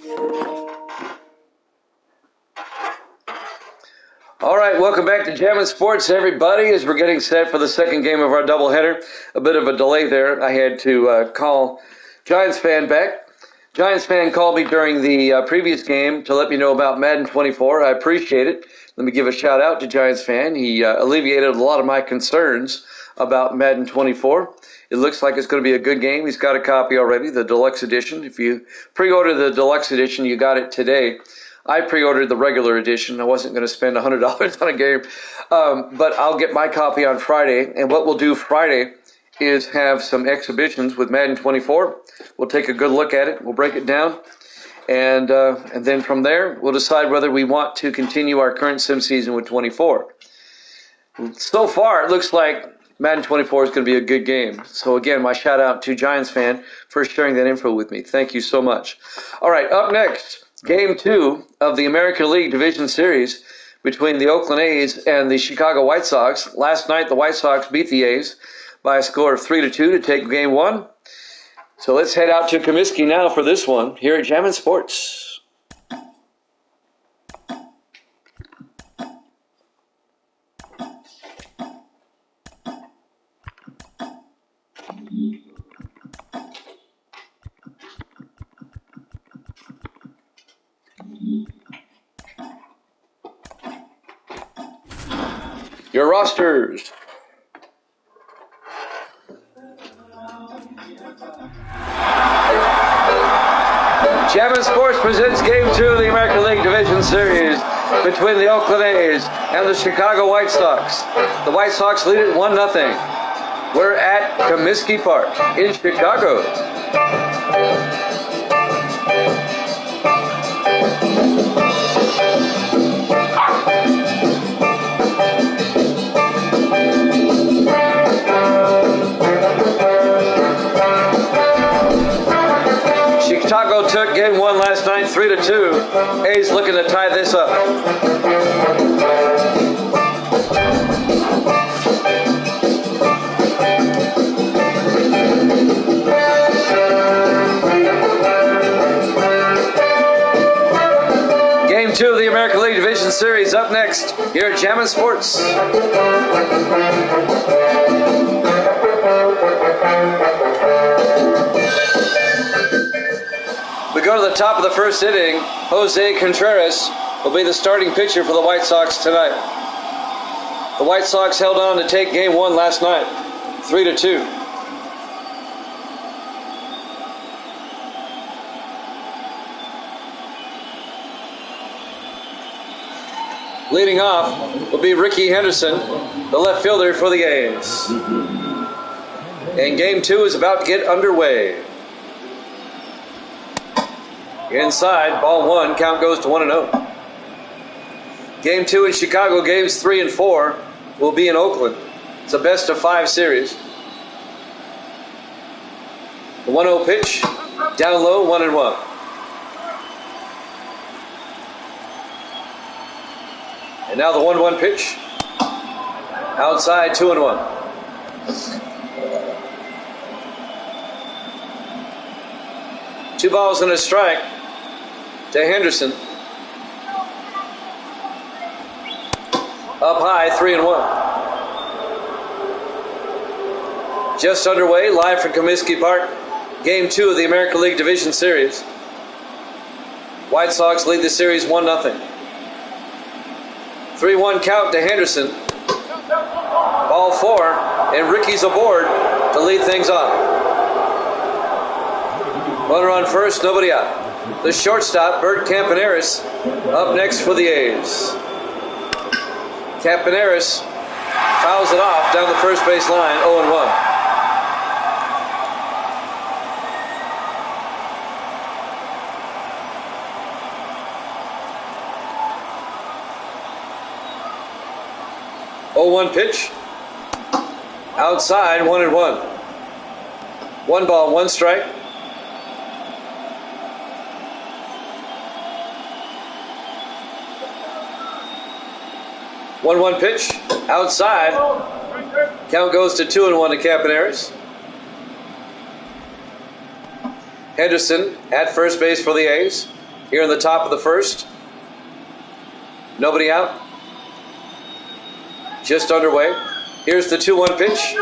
All right, welcome back to Jammin' Sports, everybody, as we're getting set for the second game of our doubleheader. A bit of a delay there. I had to call Giants fan back. Giants fan called me during the previous game to let me know about Madden 24. I appreciate it. Let me give a shout out to Giants fan. He alleviated a lot of my concerns about Madden 24. It looks like it's going to be a good game. He's got a copy already, the deluxe edition. If you pre-order the deluxe edition, you got it today. I pre-ordered the regular edition. I wasn't going to spend $100 on a game, but I'll get my copy on Friday. And what we'll do Friday is have some exhibitions with Madden 24. We'll take a good look at it. We'll break it down. And then from there, we'll decide whether we want to continue our current sim season with 24. So far, it looks like Madden 24 is going to be a good game. So again, my shout out to Giants fan for sharing that info with me. Thank you so much. All right, up next, Game 2 of the American League Division Series between the Oakland A's and the Chicago White Sox. Last night, the White Sox beat the A's by a score of 3-2 to take Game 1. So let's head out to Comiskey now for this one here at Jammin' Sports. Your rosters. Jammin' Sports presents Game 2 of the American League Division Series between the Oakland A's and the Chicago White Sox. The White Sox lead it 1-0. We're at Comiskey Park in Chicago. Chicago took Game 1 last night, 3-2. A's looking to tie this up. Game 2 of the American League Division Series up next here at Jammin' Sports. We go to the top of the first inning. Jose Contreras will be the starting pitcher for the White Sox tonight. The White Sox held on to take Game 1 last night, 3-2. Leading off will be Ricky Henderson, the left fielder for the A's. And Game 2 is about to get underway. Inside, ball 1, count goes to 1-0. Game 2 in Chicago, games 3 and 4 will be in Oakland. It's a best of 5 series. The 1-0 pitch, down low, 1-1. And now the 1-1 pitch, outside, 2-1. Two balls and a strike to Henderson. Up high, 3-1. Just underway, live from Comiskey Park. Game 2 of the American League Division Series. White Sox lead the series 1-0. 3-1 count to Henderson. Ball 4, and Ricky's aboard to lead things off. Runner on first, nobody out. The shortstop, Bert Campaneris, up next for the A's. Campaneris fouls it off down the first base line, 0-1. Oh, 1 pitch. Outside, 1-1. 1 ball, 1 strike. One pitch, outside. Count goes to 2-1 to Campaneris. Henderson at first base for the A's. here in the top of the first. Nobody out. Just underway. Here's the 2-1 pitch.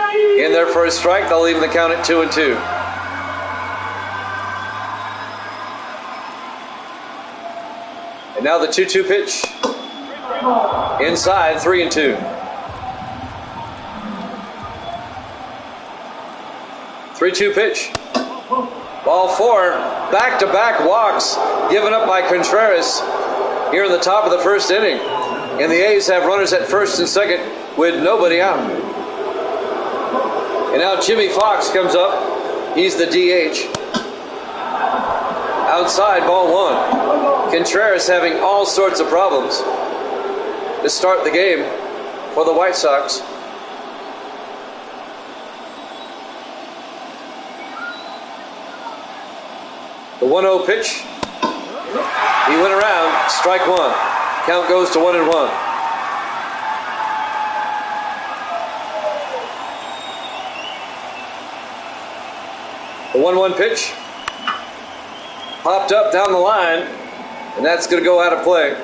In there for a strike. They'll leave the count at 2-2. And now the 2-2 pitch. Inside, 3-2. 3-2 pitch. Ball 4. Back-to-back walks given up by Contreras here in the top of the first inning. And the A's have runners at first and second with nobody out. And now Jimmy Fox comes up. He's the DH. Outside, ball 1. Contreras having all sorts of problems to start the game for the White Sox. The 1-0 pitch. He went around, strike 1. Count goes to 1-1. The 1-1 pitch. Popped up down the line, and that's going to go out of play.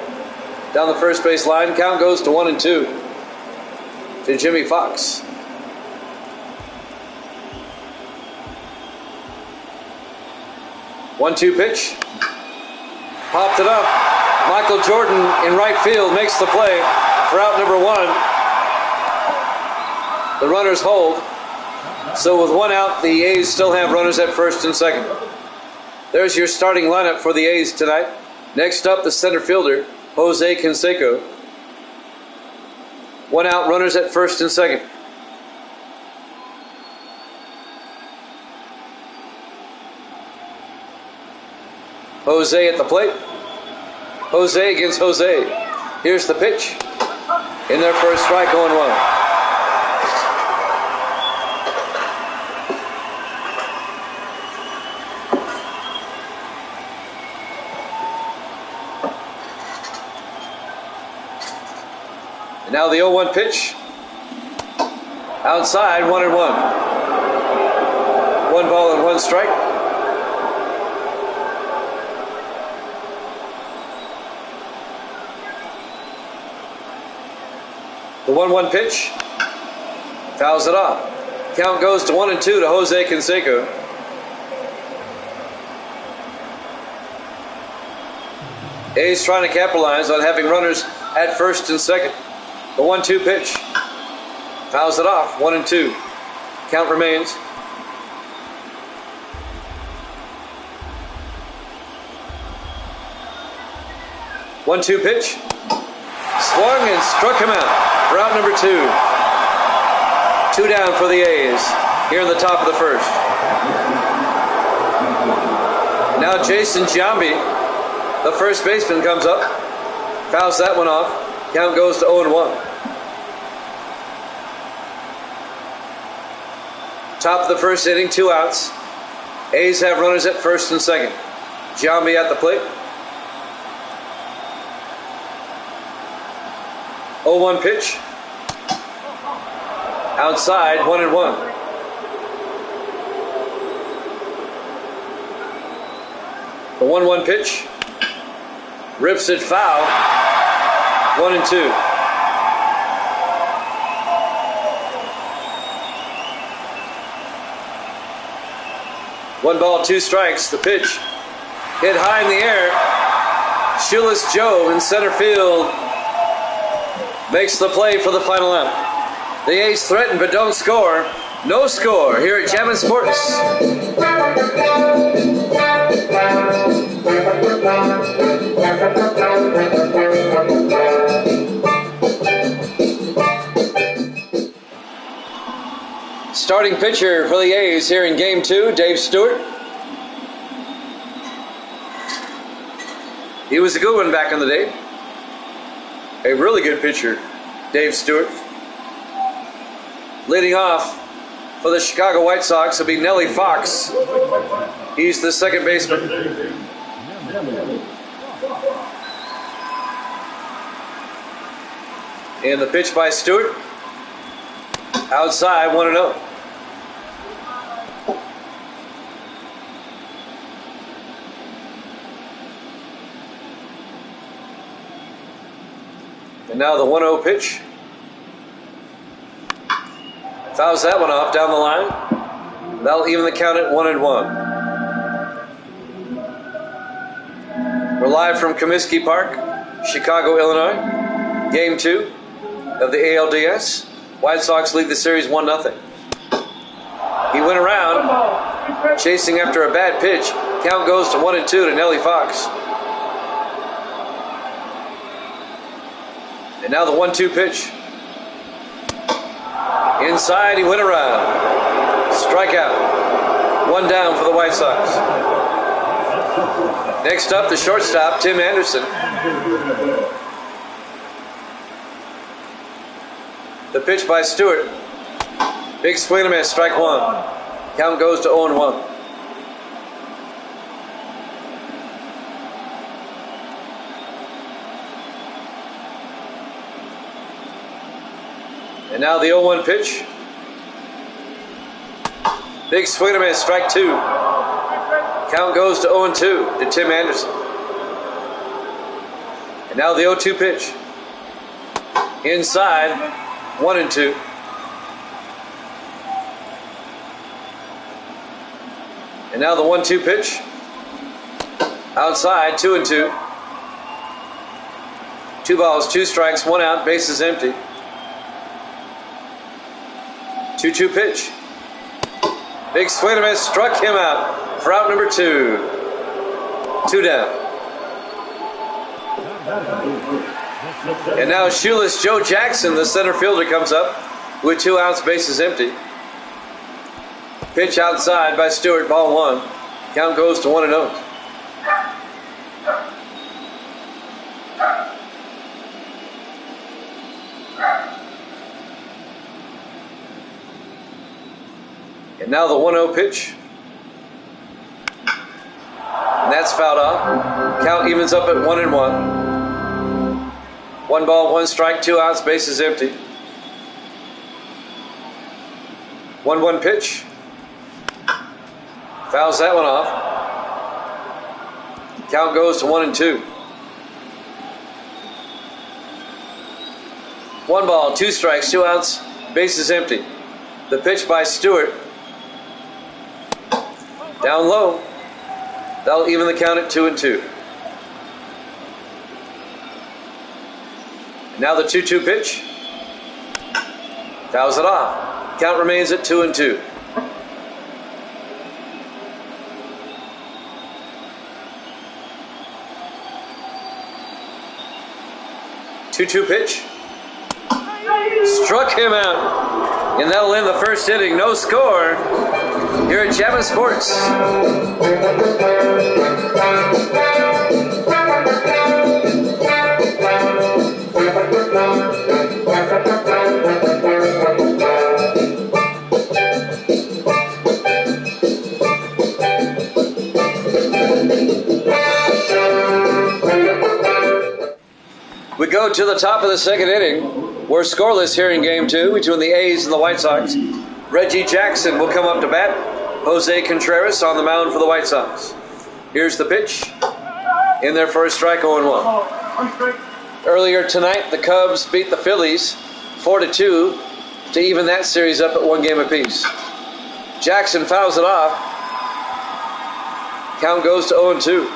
Down the first base line, count goes to 1-2 to Jimmy Fox. 1-2 pitch. Popped it up. Michael Jordan in right field makes the play for out number 1. The runners hold. So with 1 out, the A's still have runners at first and second. There's your starting lineup for the A's tonight. Next up, the center fielder, Jose Canseco. 1 out, runners at first and second. Jose at the plate. Jose against Jose. Here's the pitch. In there for a strike, 0-1. And now the 0-1 pitch. Outside, 1-1. 1 ball and 1 strike. The 1-1 pitch. Fouls it off. Count goes to 1-2 to Jose Canseco. A's trying to capitalize on having runners at first and second. The 1-2 pitch. Fouls it off. 1-2. Count remains. One-two pitch. Swung and struck him out. For out number 2. 2 down for the A's here in the top of the first. Now Jason Giambi, the first baseman, comes up. Fouls that one off. Count goes to 0-1. Top of the first inning, 2 outs. A's have runners at first and second. Giambi at the plate. 0-1 pitch. Outside, 1-1. The 1-1 pitch. Rips it foul. 1-2. One ball, 2 strikes. The pitch hit high in the air. Shoeless Joe in center field makes the play for the final out. The A's threaten but don't score. No score here at Jammin' Sports. Starting pitcher for the A's here in Game 2, Dave Stewart. He was a good one back in the day. A really good pitcher, Dave Stewart. Leading off for the Chicago White Sox will be Nellie Fox. He's the second baseman. And the pitch by Stewart. Outside, 1-0. And now the 1-0 pitch. Fouls that one off down the line. That'll even the count at 1-1. We're live from Comiskey Park, Chicago, Illinois. Game 2 of the ALDS. White Sox lead the series 1-0. He went around, chasing after a bad pitch. Count goes to 1-2 to Nellie Fox. And now the 1-2 pitch. Inside, he went around. Strikeout. One down for the White Sox. Next up, the shortstop, Tim Anderson. The pitch by Stewart. Big swing and a miss, strike one. Count goes to 0-1. And now the 0-1 pitch. Big swing and a miss, strike two. Count goes to 0-2 to Tim Anderson. And now the 0-2 pitch. Inside, 1-2. And now the 1-2 pitch. Outside, 2-2. 2 balls, 2 strikes, 1 out, bases empty. 2-2 pitch. Big swing and a miss, struck him out for out number 2. 2 down. And now shoeless Joe Jackson, the center fielder, comes up with 2 outs, bases empty. Pitch outside by Stewart, ball 1. Count goes to 1-0. And now the 1-0 pitch. And that's fouled off. Count evens up at 1-1. 1 ball, 1 strike, 2 outs, bases empty. 1-1 pitch. Fouls that one off. Count goes to 1-2. 1 ball, 2 strikes, 2 outs, bases empty. The pitch by Stewart. Down low. That'll even the count at 2-2. Now the 2-2 pitch. Fouls it off. Count remains at 2-2. Two-two pitch. Struck him out. And that'll end the first inning. No score here at Chapman Sports. We go to the top of the second inning. We're scoreless here in Game 2 between the A's and the White Sox. Reggie Jackson will come up to bat. Jose Contreras on the mound for the White Sox. Here's the pitch. In there for a strike, 0-1. Earlier tonight, the Cubs beat the Phillies 4-2 to even that series up at 1 game apiece. Jackson fouls it off. Count goes to 0-2.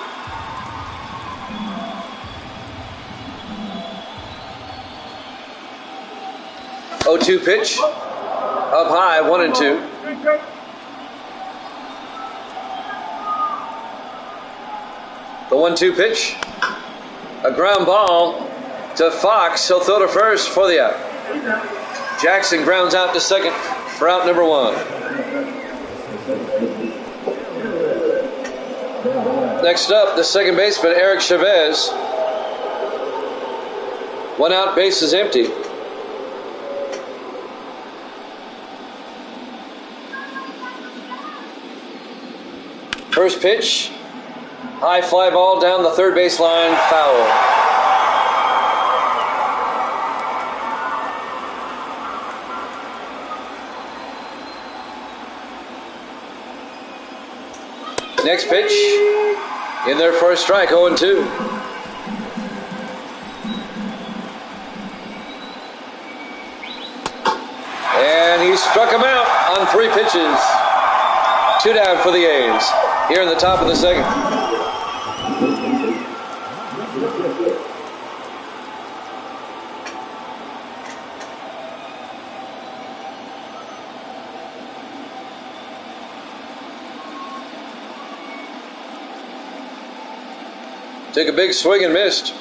Oh-2 pitch, up high, 1-2. The 1-2 pitch, a ground ball to Fox. He'll throw to first for the out. Jackson grounds out to second for out number 1. Next up, the second baseman, Eric Chavez. 1 out, base is empty. First pitch, high fly ball down the third base line, foul. Next pitch, in there for a strike, 0-2. struck him out on 3 pitches. 2 down for the A's here in the top of the second. Took a big swing and missed.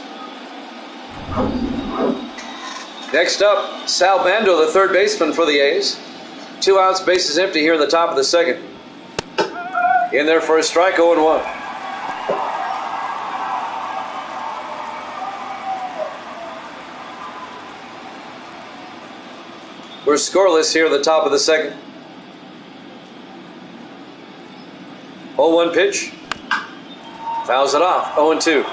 Next up, Sal Bando, the third baseman for the A's. 2 outs, bases empty here in the top of the second. In there for a strike, 0-1. We're scoreless here at the top of the second. 0-1 pitch. Fouls it off, 0-2.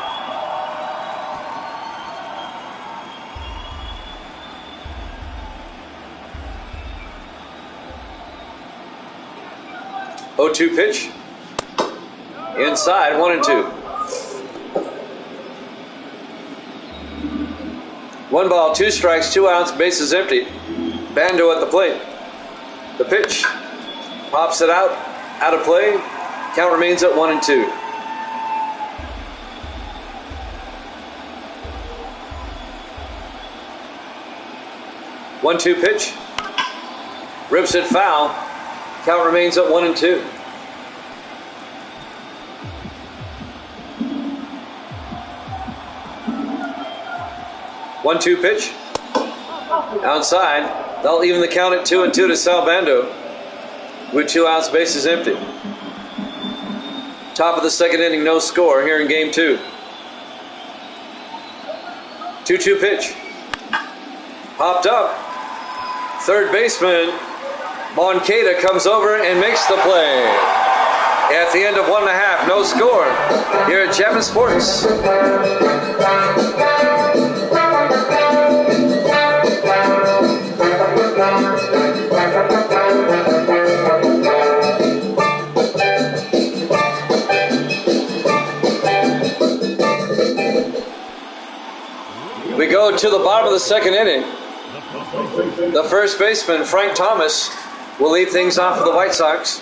Oh-2 pitch. Inside, 1-2. 1 ball, 2 strikes, 2 outs, bases empty. Bando at the plate. The pitch. Pops it out of play. Count remains at 1-2. One-two pitch. Rips it foul. Count remains at 1-2. 1-2 pitch. Outside. They'll even the count at 2-2 to Sal Bando with 2 outs, bases empty. Top of the second inning, no score here in game 2. 2-2 pitch. Popped up. Third baseman Moncada comes over and makes the play. At the end of 1.5, no score here at Chapman Sports. We go to the bottom of the second inning. The first baseman, Frank Thomas, will lead things off for the White Sox.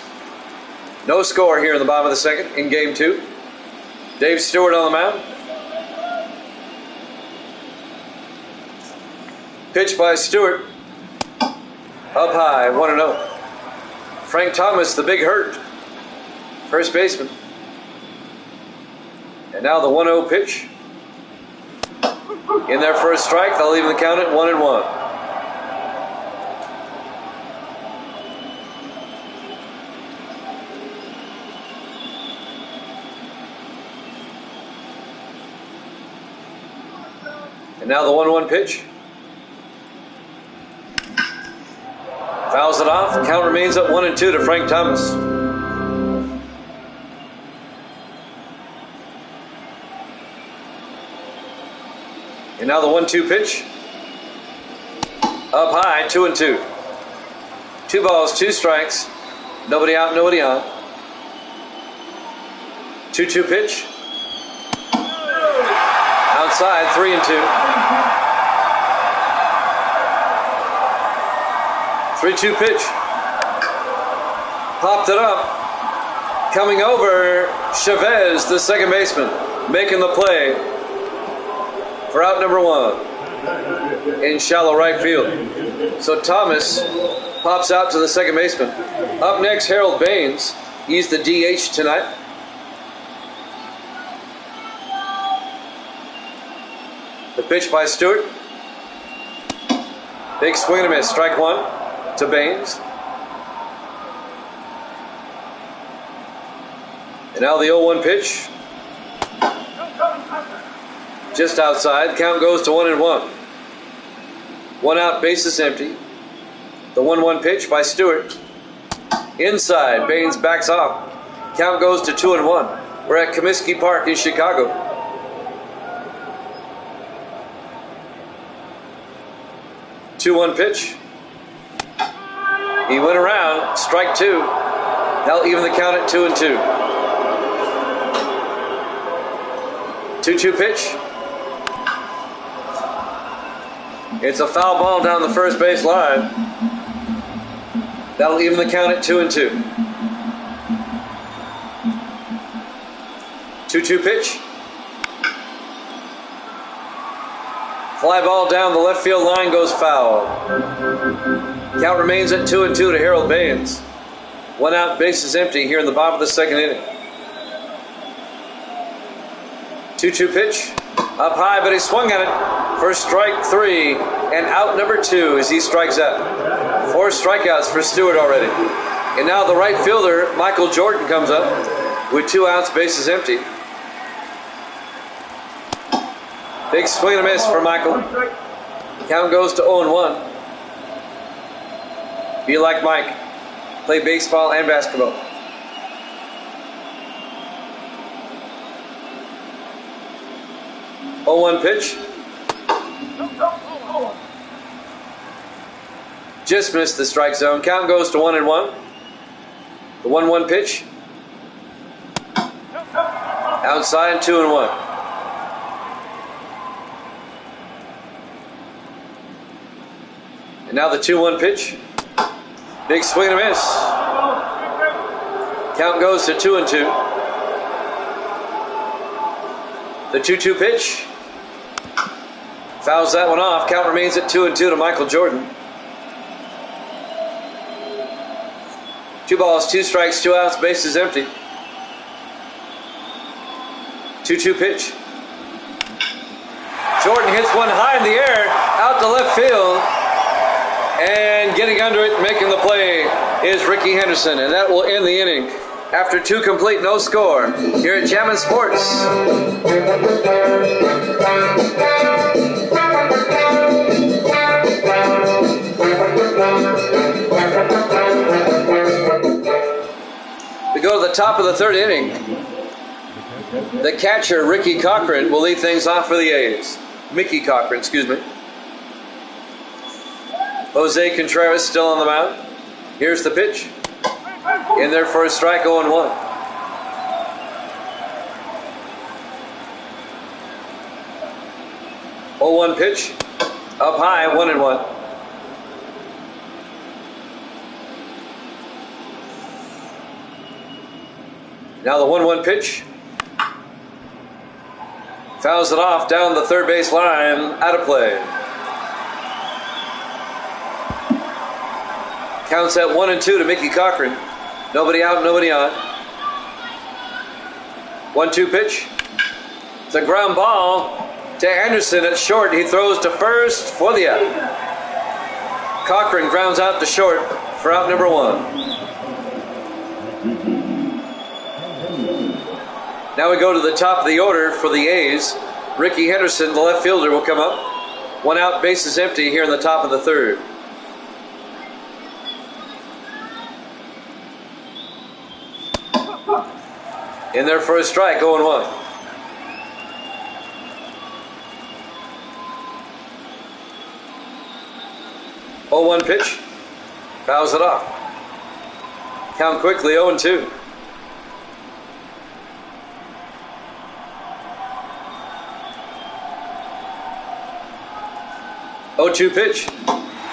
No score here in the bottom of the second in game 2. Dave Stewart on the mound. Pitch by Stewart. Up high, 1-0. Frank Thomas, the big hurt. First baseman. And now the 1-0 pitch. In there for a strike, they'll even the count at 1-1. And now the 1-1 pitch. Fouls it off. Count remains at 1-2 to Frank Thomas. And now the 1-2 pitch. Up high, 2-2. 2 balls, 2 strikes. Nobody out, nobody on. 2-2 pitch. Outside, 3-2. 3-2 pitch. Popped it up. Coming over, Chavez, the second baseman, making the play for out number 1 in shallow right field. So Thomas pops out to the second baseman. Up next, Harold Baines. He's the DH tonight. The pitch by Stewart. Big swing and a miss. Strike 1 to Baines. And now the 0-1 pitch. Just outside. Count goes to 1-1. 1 out, bases empty. The 1-1 pitch by Stewart. Inside. Baines backs off. Count goes to 2-1. We're at Comiskey Park in Chicago. 2-1 pitch. He went around. Strike 2. They'll even the count at 2-2. 2-2 pitch. It's a foul ball down the first base line. That'll even the count at 2-2. 2-2 pitch. Fly ball down the left field line, goes foul. Count remains at 2-2 to Harold Baines. 1 out, bases empty here in the bottom of the second inning. 2-2 pitch. Up high, but he swung at it for strike 3 and out number 2 as he strikes out. 4 strikeouts for Stewart already. And now the right fielder, Michael Jordan, comes up with 2 outs, bases empty. Big swing and a miss for Michael. Count goes to 0-1. Be like Mike. Play baseball and basketball. Oh, 0-1 pitch. Just missed the strike zone. Count goes to 1-1. The 1-1 pitch. Outside, 2-1. And now the 2-1 pitch. Big swing and a miss. Count goes to 2-2. The 2-2 pitch. Fouls that one off. Count remains at 2-2 to Michael Jordan. 2 balls, 2 strikes, 2 outs, bases empty. 2-2 pitch. Jordan hits one high in the air, out to left field. And getting under it, making the play is Ricky Henderson. And that will end the inning after 2 complete, no score here at Jammin' Sports. We go to the top of the 3rd inning. The catcher, Ricky Cochran, will lead things off for the A's. Mickey Cochran, excuse me. Jose Contreras still on the mound. Here's the pitch. In there for a strike, 0-1. Oh, 1 pitch. Up high, 1-1. Now the 1-1 pitch. Fouls it off down the third base line, out of play. Counts at 1-2 to Mickey Cochran. Nobody out, nobody on. 1-2 pitch. It's a ground ball to Anderson at short. He throws to first for the out. Cochran grounds out to short for out number 1. Now we go to the top of the order for the A's. Ricky Henderson, the left fielder, will come up. 1 out, bases empty here in the top of the 3rd. In there for a strike, 0-1. Oh, 1 pitch. Fouls it off. Count quickly, 0-2. 0-2 pitch.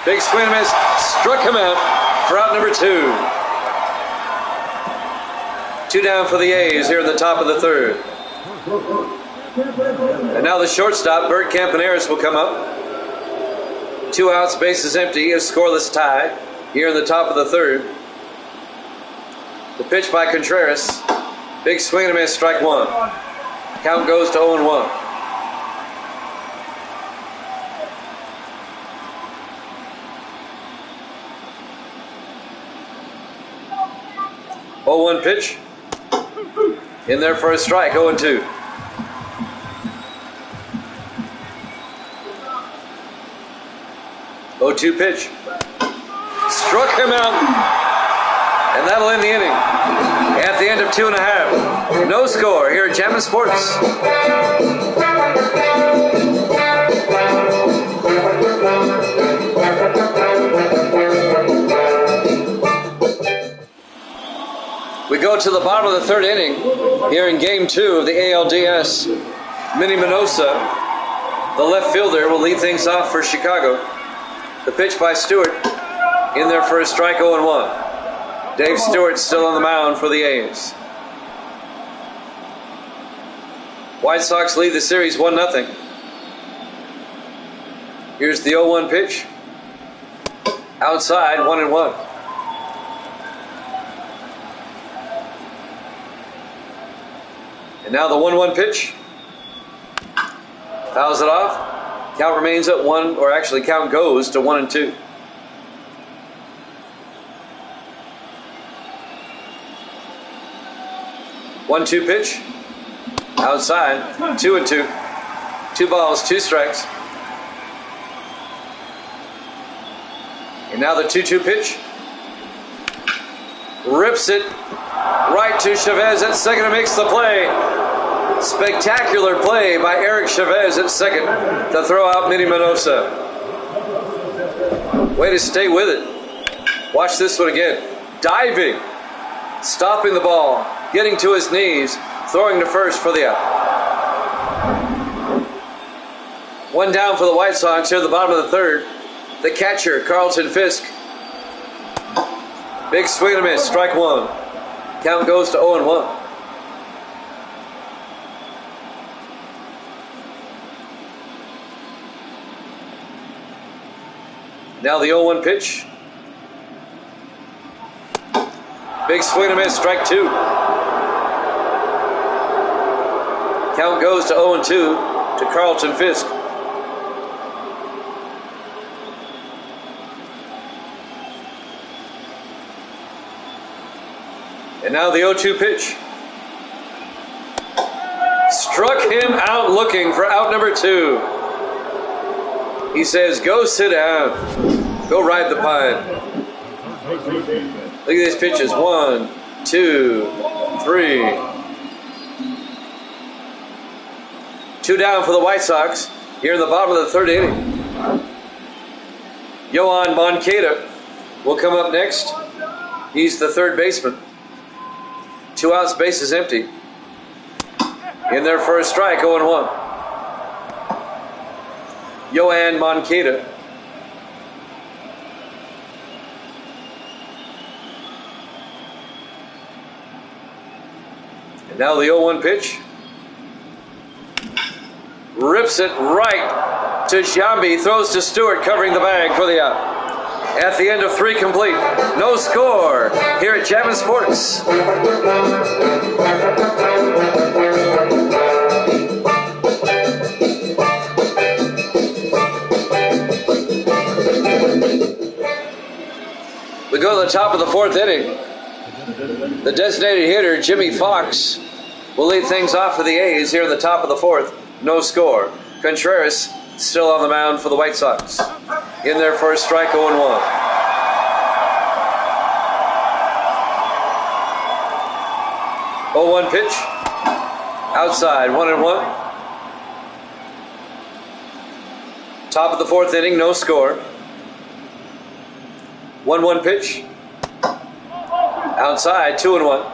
Big swing and miss. Struck him out for out number 2. 2 down for the A's here in the top of the 3rd. And now the shortstop, Bert Campaneris, will come up. 2 outs, bases empty, a scoreless tie here in the top of the 3rd. The pitch by Contreras. Big swing and a miss, strike 1. Count goes to 0-1. Oh, 1 pitch. In there for a strike, 0-2. Oh, 2 pitch. Struck him out. And that'll end the inning. At the end of 2.5. No score here at Jammin' Sports. We go to the bottom of the 3rd inning here in Game 2 of the ALDS. Minnie Minosa, the left fielder, will lead things off for Chicago. The pitch by Stewart. In there for a strike, 0-1. Dave Stewart still on the mound for the A's. White Sox lead the series 1-0. Here's the 0-1 pitch. Outside, 1-1. And now the 1-1 pitch. Fouls it off. Count remains at 1, or actually count goes to 1-2. One-two pitch. Outside, 2-2. 2 balls, 2 strikes. And now the 2-2 pitch. Rips it right to Chavez at second and makes the play. Spectacular play by Eric Chavez at second to throw out Minnie Minoso. Way to stay with it. Watch this one again. Diving, stopping the ball, getting to his knees, throwing to first for the out. One down for the White Sox here at the bottom of the third. The catcher, Carlton Fisk. Big swing and a miss, strike 1. Count goes to 0-1. Now the 0-1 pitch. Big swing and a miss, strike 2. Count goes to 0-2 to Carlton Fisk. And now the 0-2 pitch. Struck him out looking for out number 2. He says, go sit down. Go ride the pine. Look at these pitches. 1, 2, 3. 2 down for the White Sox here in the bottom of the third inning. Yohan Moncada will come up next. He's the third baseman. 2 outs, base is empty. In there for a strike, 0-1. Yohan Moncada. And now the 0-1 pitch. Rips it right to Giambi. Throws to Stewart, covering the bag for the out. At the end of 3 complete. No score here at Chapman Sports. We go to the top of the 4th inning. The designated hitter, Jimmy Fox, will lead things off for the A's here in the top of the 4th. No score. Contreras still on the mound for the White Sox. In there for a strike, 0-1. Oh, 1 pitch. Outside, 1-1. Top of the 4th inning, no score. 1-1 pitch. Outside, 2-1.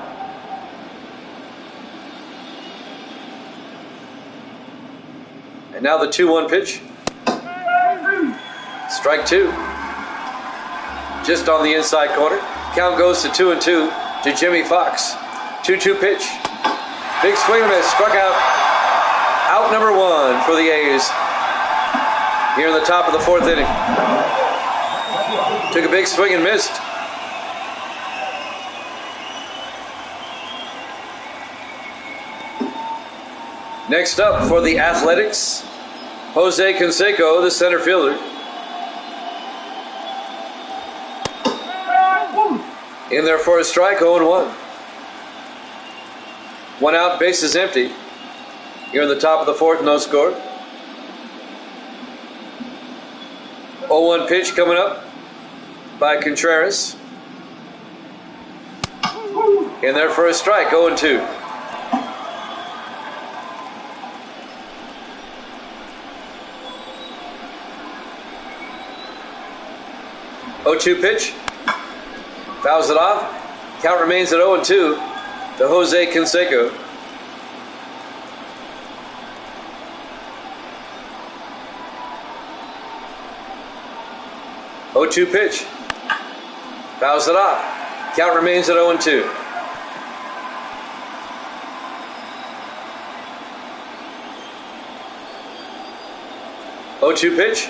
And now the 2-1 pitch. Strike 2. Just on the inside corner. Count goes to 2-2 to Jimmy Fox. 2-2 pitch. Big swing and a miss. Struck out. Out number 1 for the A's. Here in the top of the 4th inning. Took a big swing and missed. Next up for the Athletics, Jose Canseco, the center fielder. In there for a strike, 0-1. 1 out, base is empty. Here in the top of the 4th, no score. 0-1 pitch coming up by Contreras. In there for a strike, 0-2. 0-2 pitch. Fouls it off. Count remains at 0-2 to Jose Canseco. Oh, 2 pitch. Fouls it off. Count remains at 0-2. 0-2 pitch.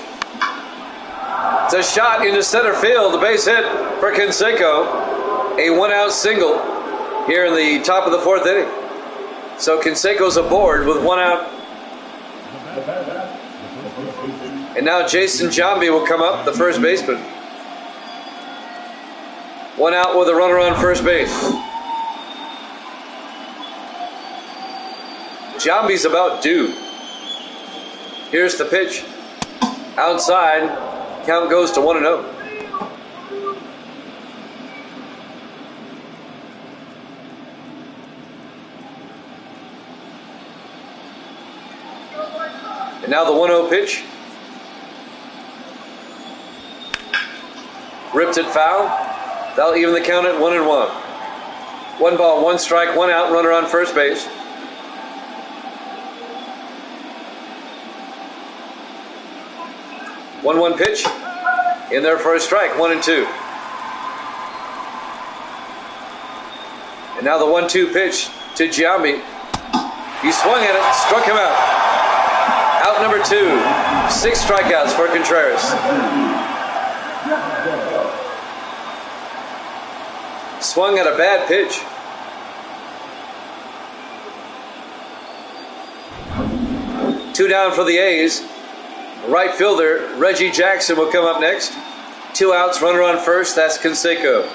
It's a shot into center field. The base hit for Canseco. A one-out single here in the top of the 4th inning. So Canseco's aboard with 1 out. And now Jason Giambi will come up, the first baseman. 1 out with a runner on first base. Giambi's about due. Here's the pitch. Outside. Count goes to 1-0. And now the 1-0 pitch. Ripped it foul. That'll even the count at 1-1. 1 ball, 1 strike, 1 out, runner on first base. One pitch. In there for a strike, 1-2. And now the 1-2 pitch to Giambi. He swung at it, struck him out. Out number 2. 6 strikeouts for Contreras. Swung at a bad pitch. Two down for the A's. Right fielder Reggie Jackson will come up next. 2 outs, runner on first. That's Canseco.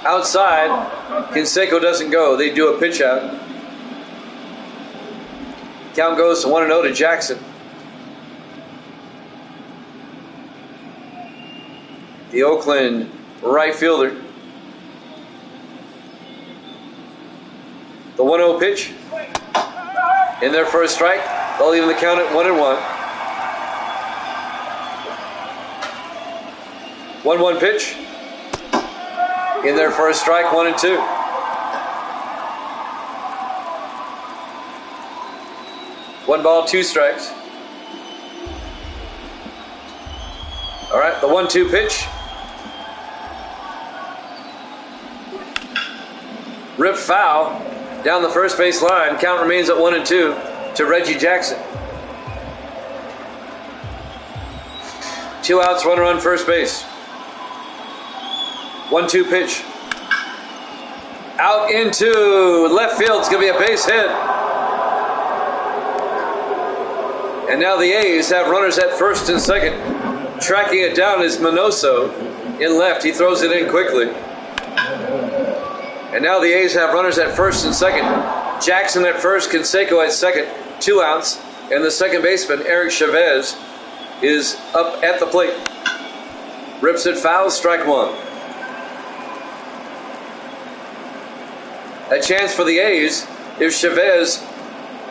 Outside, Canseco doesn't go. They do a pitch out. Count goes to 1-0 to Jackson. The Oakland right fielder. The 1-0 pitch. In there for a strike. They'll even the count at 1-1. 1-1 pitch. In there for a strike, 1-2. One ball, 2 strikes. All right, the 1-2 pitch. Ripped foul down the first base line. Count remains at 1-2 to Reggie Jackson. 2 outs, runner on first base. 1-2 pitch. Out into left field. It's going to be a base hit. And now the A's have runners at first and second. Tracking it down is Minoso in left. He throws it in quickly. And now the A's have runners at first and second. Jackson at first, Canseco at second. 2 outs. And the second baseman, Eric Chavez, is up at the plate. Rips it foul, strike 1. A chance for the A's if Chavez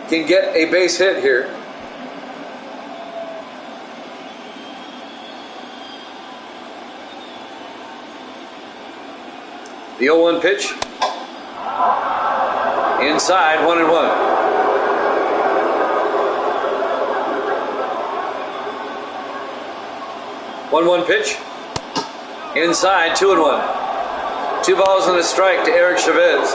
can get a base hit here. The 0-1 pitch. Inside, 1-1. One pitch. Inside, 2-1. 2 balls and a strike to Eric Chavez.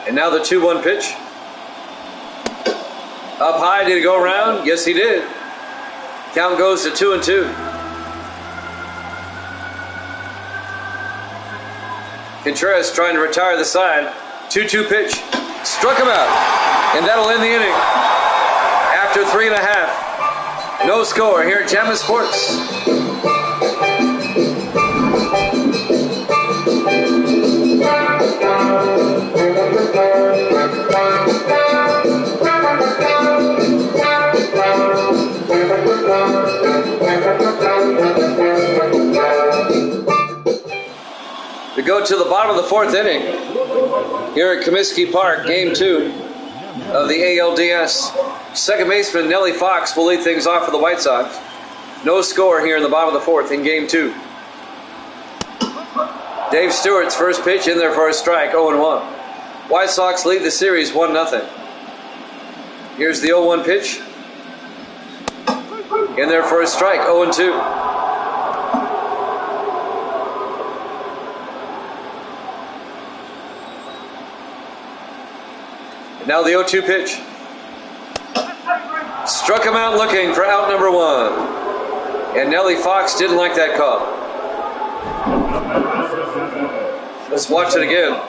And now the 2-1 pitch. Up high, did it go around? Yes, he did. Count goes to 2-2. Contreras trying to retire the side. 2-2 pitch. Struck him out. And that'll end the inning. After 3.5. No score here at Jammin' Sports. We go to the bottom of the 4th inning here at Comiskey Park, Game 2 of the ALDS. Second baseman Nellie Fox will lead things off for the White Sox. No score here in the bottom of the 4th in Game 2. Dave Stewart's first pitch in there for a strike, 0-1. White Sox lead the series 1-0. Here's the 0-1 pitch. In there for a strike, 0-2. And now the 0-2 pitch. Struck him out looking for out number 1. And Nellie Fox didn't like that call. Let's watch it again.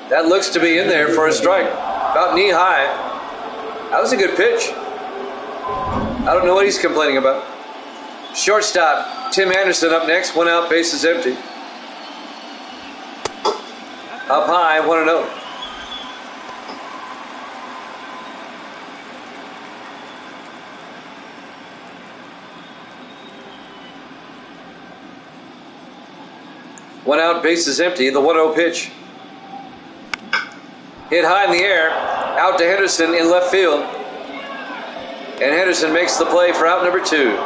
That looks to be in there for a strike. About knee high. That was a good pitch. I don't know what he's complaining about. Shortstop, Tim Anderson up next. 1 out, bases empty. Up high, 1-0. One out, bases empty. The 1-0 pitch. Hit high in the air. Out to Henderson in left field. And Henderson makes the play for out number 2.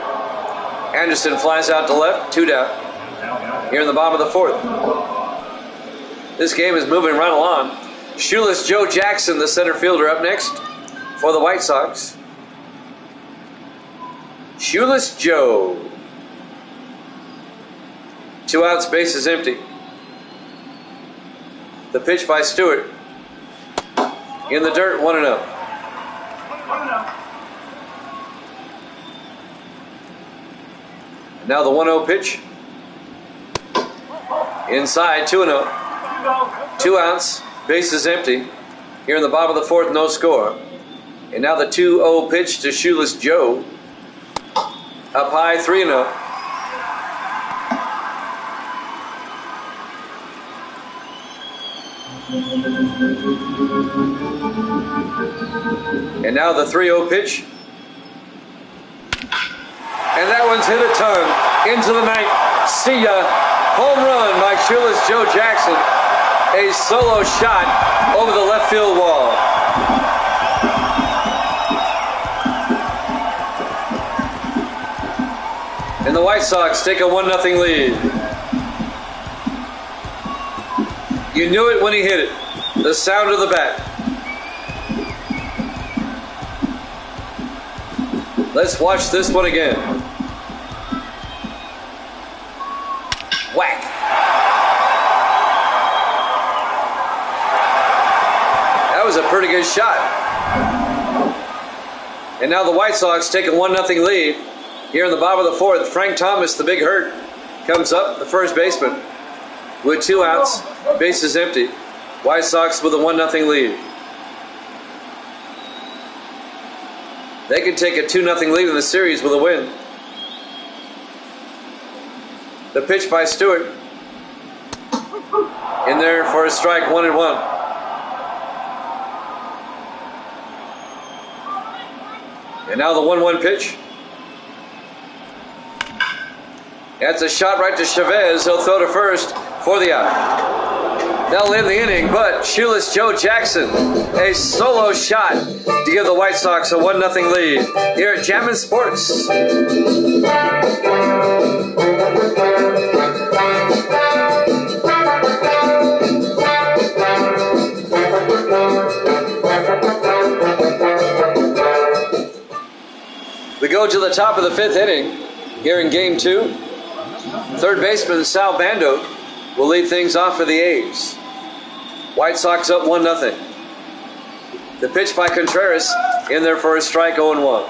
Anderson flies out to left, 2 down. Here in the bottom of the 4th. This game is moving right along. Shoeless Joe Jackson, the center fielder, up next for the White Sox. Shoeless Joe. 2 outs, bases empty. The pitch by Stewart. In the dirt, 1-0. Now the 1-0 pitch. Inside, 2-0. 2 outs, bases empty. Here in the bottom of the 4th, no score. And now the 2-0 pitch to Shoeless Joe. Up high, 3-0. And now the 3-0 pitch. And that one's hit a ton into the night. See ya. Home run by Shoeless Joe Jackson. A solo shot over the left field wall. And the White Sox take a 1-0 lead. You knew it when he hit it. The sound of the bat. Let's watch this one again. Whack. That was a pretty good shot. And now the White Sox take a 1-0 lead. Here in the bottom of the 4th, Frank Thomas, the big hurt, comes up, the first baseman, with 2 outs, bases empty. White Sox with a 1-0 lead. They can take a 2-0 lead in the series with a win. The pitch by Stewart. In there for a strike, 1-1. And now the 1-1 pitch. That's a shot right to Chavez. He'll throw to first for the out. They'll end the inning, but Shoeless Joe Jackson, a solo shot to give the White Sox a 1-0 lead here at Jammin' Sports. We go to the top of the 5th inning here in Game 2. Third baseman Sal Bando will lead things off for the A's. White Sox up 1-0. The pitch by Contreras in there for a strike, 0-1.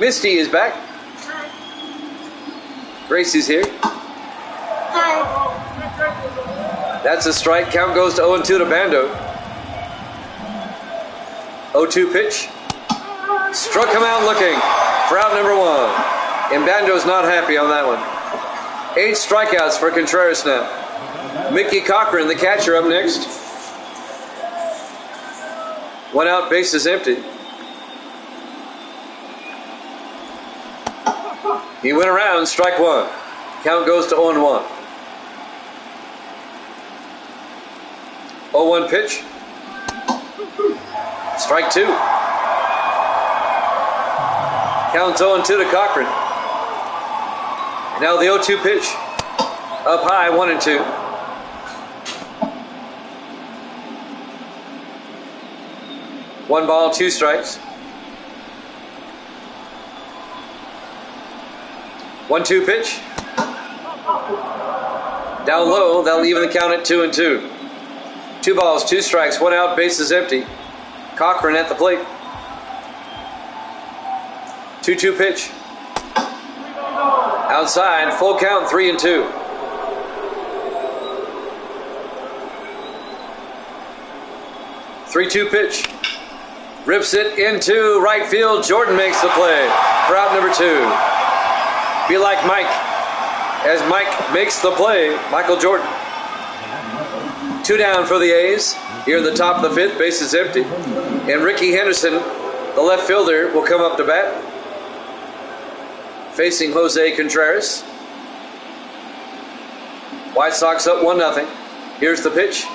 Misty is back. Hi. Gracie's here. Hi. That's a strike. Count goes to 0-2 to Bando. 0-2 pitch. Struck him out looking for out number 1. And Bando's not happy on that one. 8 strikeouts for Contreras now. Mickey Cochran, the catcher, up next. 1 out, bases empty. He went around, strike 1. Count goes to 0-1. 0-1 pitch. Strike 2. Counts 0-2 to Cochran. And now the 0-2 pitch. Up high, 1-2. 1 ball, 2 strikes. 1-2 pitch. Down low, that'll even the count at 2-2. 2 balls, 2 strikes, 1 out, bases empty. Cochran at the plate. 2-2 pitch. Outside, full count, 3-2. 3-2 pitch. Rips it into right field. Jordan makes the play for out number 2. Be like Mike. As Mike makes the play, Michael Jordan. 2 down for the A's. Here in the top of the 5th, bases empty. And Ricky Henderson, the left fielder, will come up to bat. Facing Jose Contreras. White Sox up 1-0. Here's the pitch.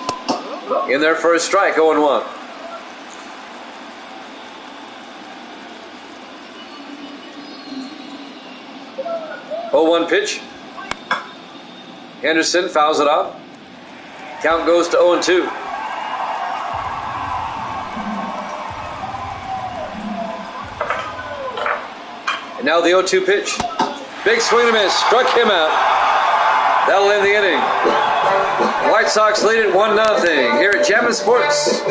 In their first strike, 0-1. Oh, 1 pitch. Henderson fouls it off. Count goes to 0-2. And now the 0-2 pitch. Big swing and a miss. Struck him out. That'll end the inning. White Sox lead it 1-0 here at Jammin' Sports.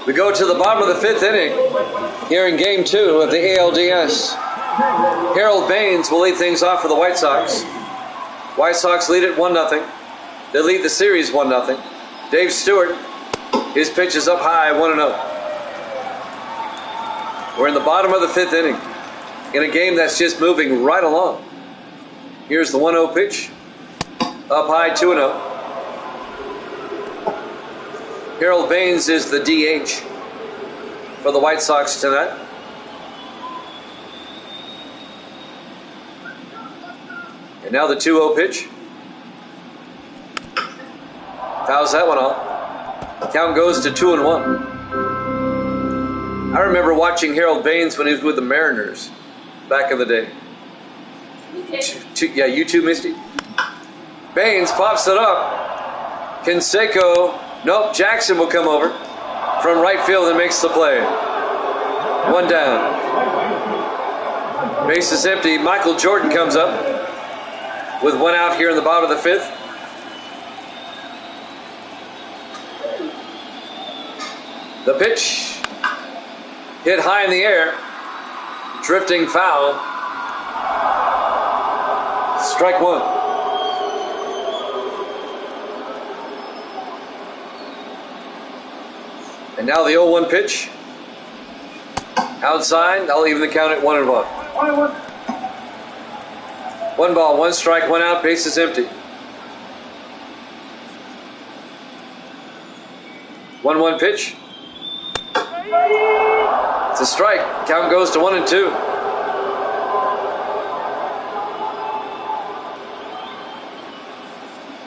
We go to the bottom of the 5th inning here in Game 2 of the ALDS. Harold Baines will lead things off for the White Sox. White Sox lead it 1-0. They lead the series 1-0. Dave Stewart, his pitch is up high, 1-0. We're in the bottom of the 5th inning in a game that's just moving right along. Here's the 1-0 pitch. Up high, 2-0. Harold Baines is the DH for the White Sox tonight. And now the 2-0 pitch. Fouls that one off. Count goes to 2-1. I remember watching Harold Baines when he was with the Mariners back in the day. Yeah, you too, Misty. Baines pops it up. Canseco, nope, Jackson will come over from right field and makes the play. 1 down. Base is empty. Michael Jordan comes up with 1 out here in the bottom of the 5th. The pitch hit high in the air, drifting foul. Strike 1. And now the 0-1 pitch. Outside, I'll even the count at 1-1. 1 ball, 1 strike, 1 out, base is empty. 1-1 pitch. It's a strike. Count goes to 1-2.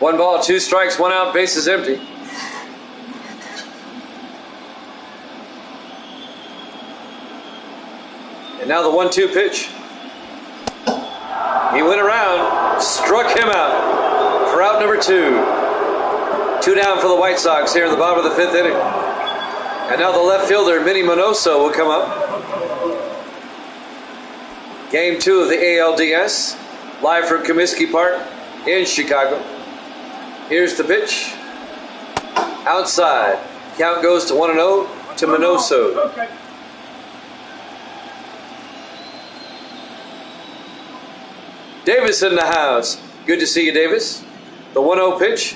One ball, 2 strikes, 1 out, base is empty. And now the 1-2 pitch. He went around, struck him out for out number 2. 2 down for the White Sox here in the bottom of the 5th inning. And now the left fielder, Minnie Minoso, will come up. Game 2 of the ALDS, live from Comiskey Park in Chicago. Here's the pitch. Outside. Count goes to 1-0 to Minoso. Davis in the house. Good to see you, Davis. The 1-0 pitch.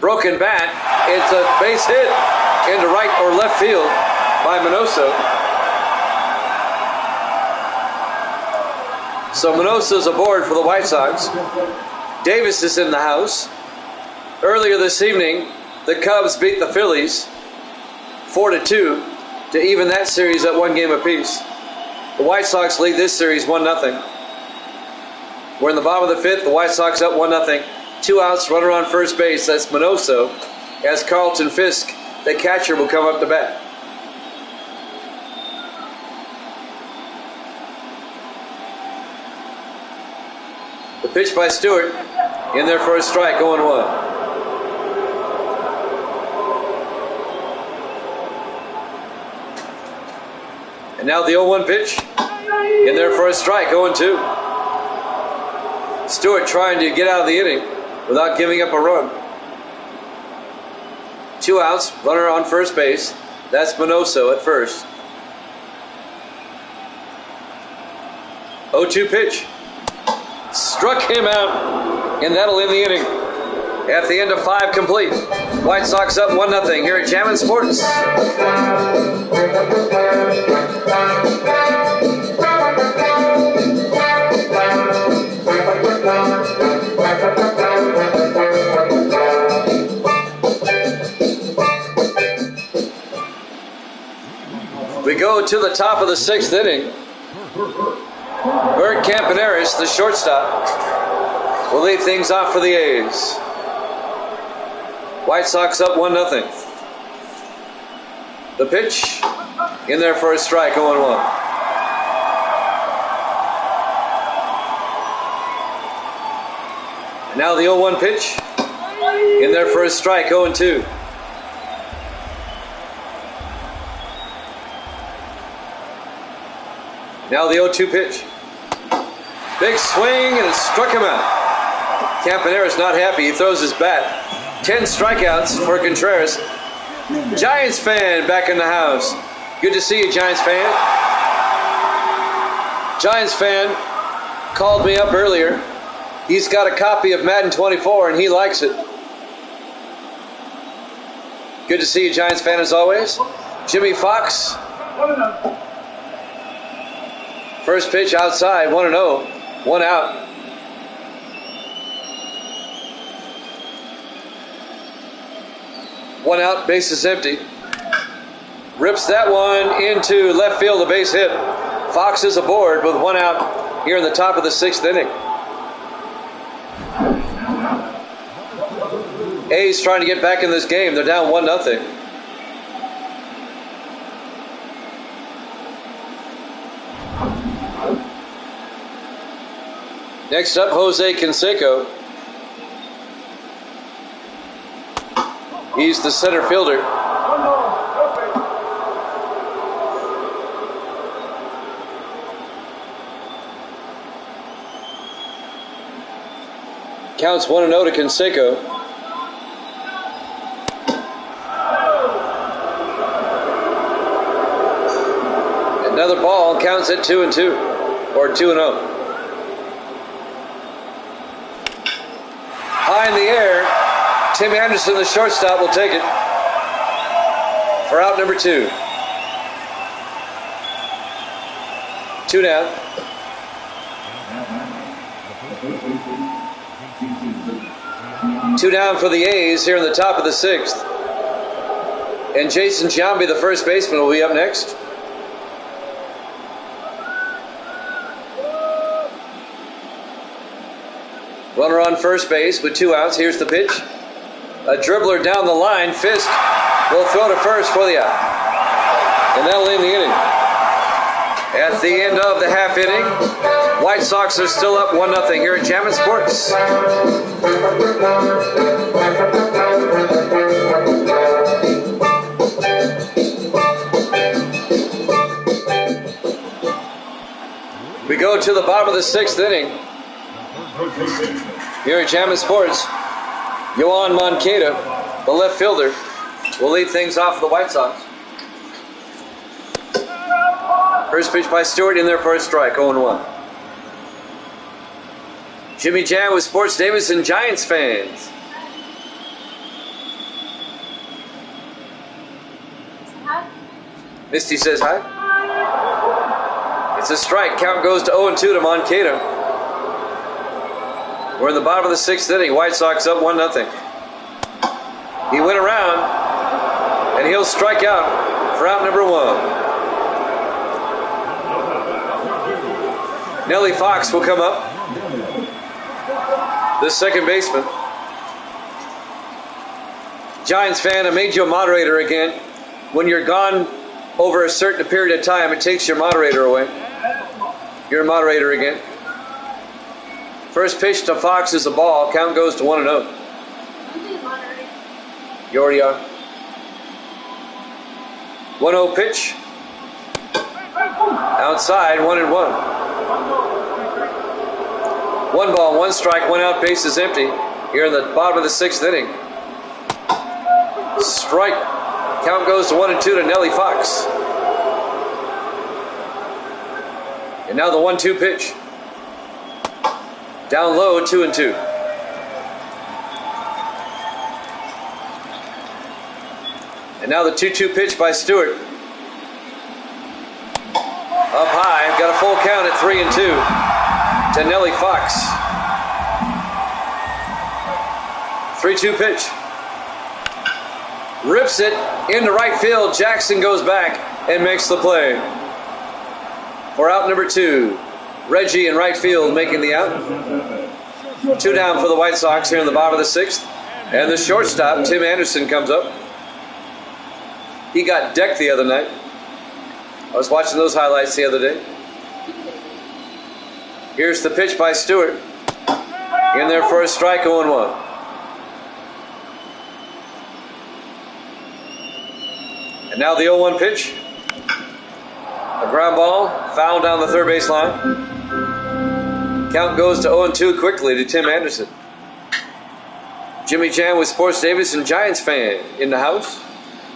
Broken bat. It's a base hit into right or left field by Minoso. So Minoso's aboard for the White Sox. Davis is in the house. Earlier this evening, the Cubs beat the Phillies 4-2 to even that series at 1 game apiece. The White Sox lead this series 1-0. We're in the bottom of the 5th. The White Sox up 1-0. 2 outs, runner on first base. That's Minoso. As Carlton Fisk, the catcher, will come up to bat. Pitch by Stewart. In there for a strike, 0-1. And now the 0-1 pitch. In there for a strike, 0-2. Stewart trying to get out of the inning without giving up a run. 2 outs, runner on first base. That's Minoso at first. 0-2 pitch. Struck him out, and that'll end the inning. At the end of 5 complete. White Sox up 1-0 here at Jammin' Sports. We go to the top of the 6th inning. Bert Campaneris, the shortstop, will lead things off for the A's. White Sox up 1-0. The pitch, in there for a strike, 0-1. And now the 0-1 pitch, in there for a strike, 0-2. Now the 0-2 pitch. Big swing, and it struck him out. Campaneris not happy. He throws his bat. 10 strikeouts for Contreras. Giants fan back in the house. Good to see you, Giants fan. Giants fan called me up earlier. He's got a copy of Madden 24, and he likes it. Good to see you, Giants fan, as always. Jimmy Fox. First pitch outside, 1-0. 1 out. One out, base is empty. Rips that one into left field, a base hit. Fox is aboard with 1 out here in the top of the 6th inning. A's trying to get back in this game. They're down 1-0. Next up, Jose Canseco. He's the center fielder. Counts 1-0 to Canseco. Another ball, counts at 2-2, or 2-0. High in the air, Tim Anderson, the shortstop, will take it for out number 2. 2 down. Two down for the A's here in the top of the 6th. And Jason Giambi, the first baseman, will be up next. Runner on first base with 2 outs. Here's the pitch. A dribbler down the line. Fisk will throw to first for the out. And that'll end the inning. At the end of the half inning, White Sox are still up 1-0 here at Jammin' Sports. We go to the bottom of the 6th inning. Here at Jammin' Sports, Yoan Moncada, the left fielder, will lead things off for the White Sox. First pitch by Stewart, in there for a strike, 0-1. Jimmy Jan with Sports Davidson Giants fans. Misty says hi. It's a strike. Count goes to 0-2 to Moncada. We're in the bottom of the 6th inning. White Sox up 1-0. He went around, and he'll strike out for out number 1. Nellie Fox will come up, the second baseman. Giants fan, I made you a moderator again. When you're gone over a certain period of time, it takes your moderator away. You're a moderator again. First pitch to Fox is a ball. Count goes to 1-0. You already are. 1-0 pitch. Outside, 1-1. 1 ball, 1 strike, 1 out, bases empty. Here in the bottom of the 6th inning. Strike. Count goes to 1-2 to Nellie Fox. And now the 1-2 pitch. Down low, 2-2. And now the 2-2 pitch by Stewart. Up high, got a full count at 3-2 to Nellie Fox. 3-2 pitch. Rips it into right field. Jackson goes back and makes the play. For out number 2. Reggie in right field making the out. 2 down for the White Sox here in the bottom of the 6th. And the shortstop, Tim Anderson, comes up. He got decked the other night. I was watching those highlights the other day. Here's the pitch by Stewart. In there for a strike, 0-1. And now the 0-1 pitch. A ground ball, foul down the third base line. Count goes to 0-2 quickly to Tim Anderson. Jimmy Jan with Sports Davis and Giants fan in the house.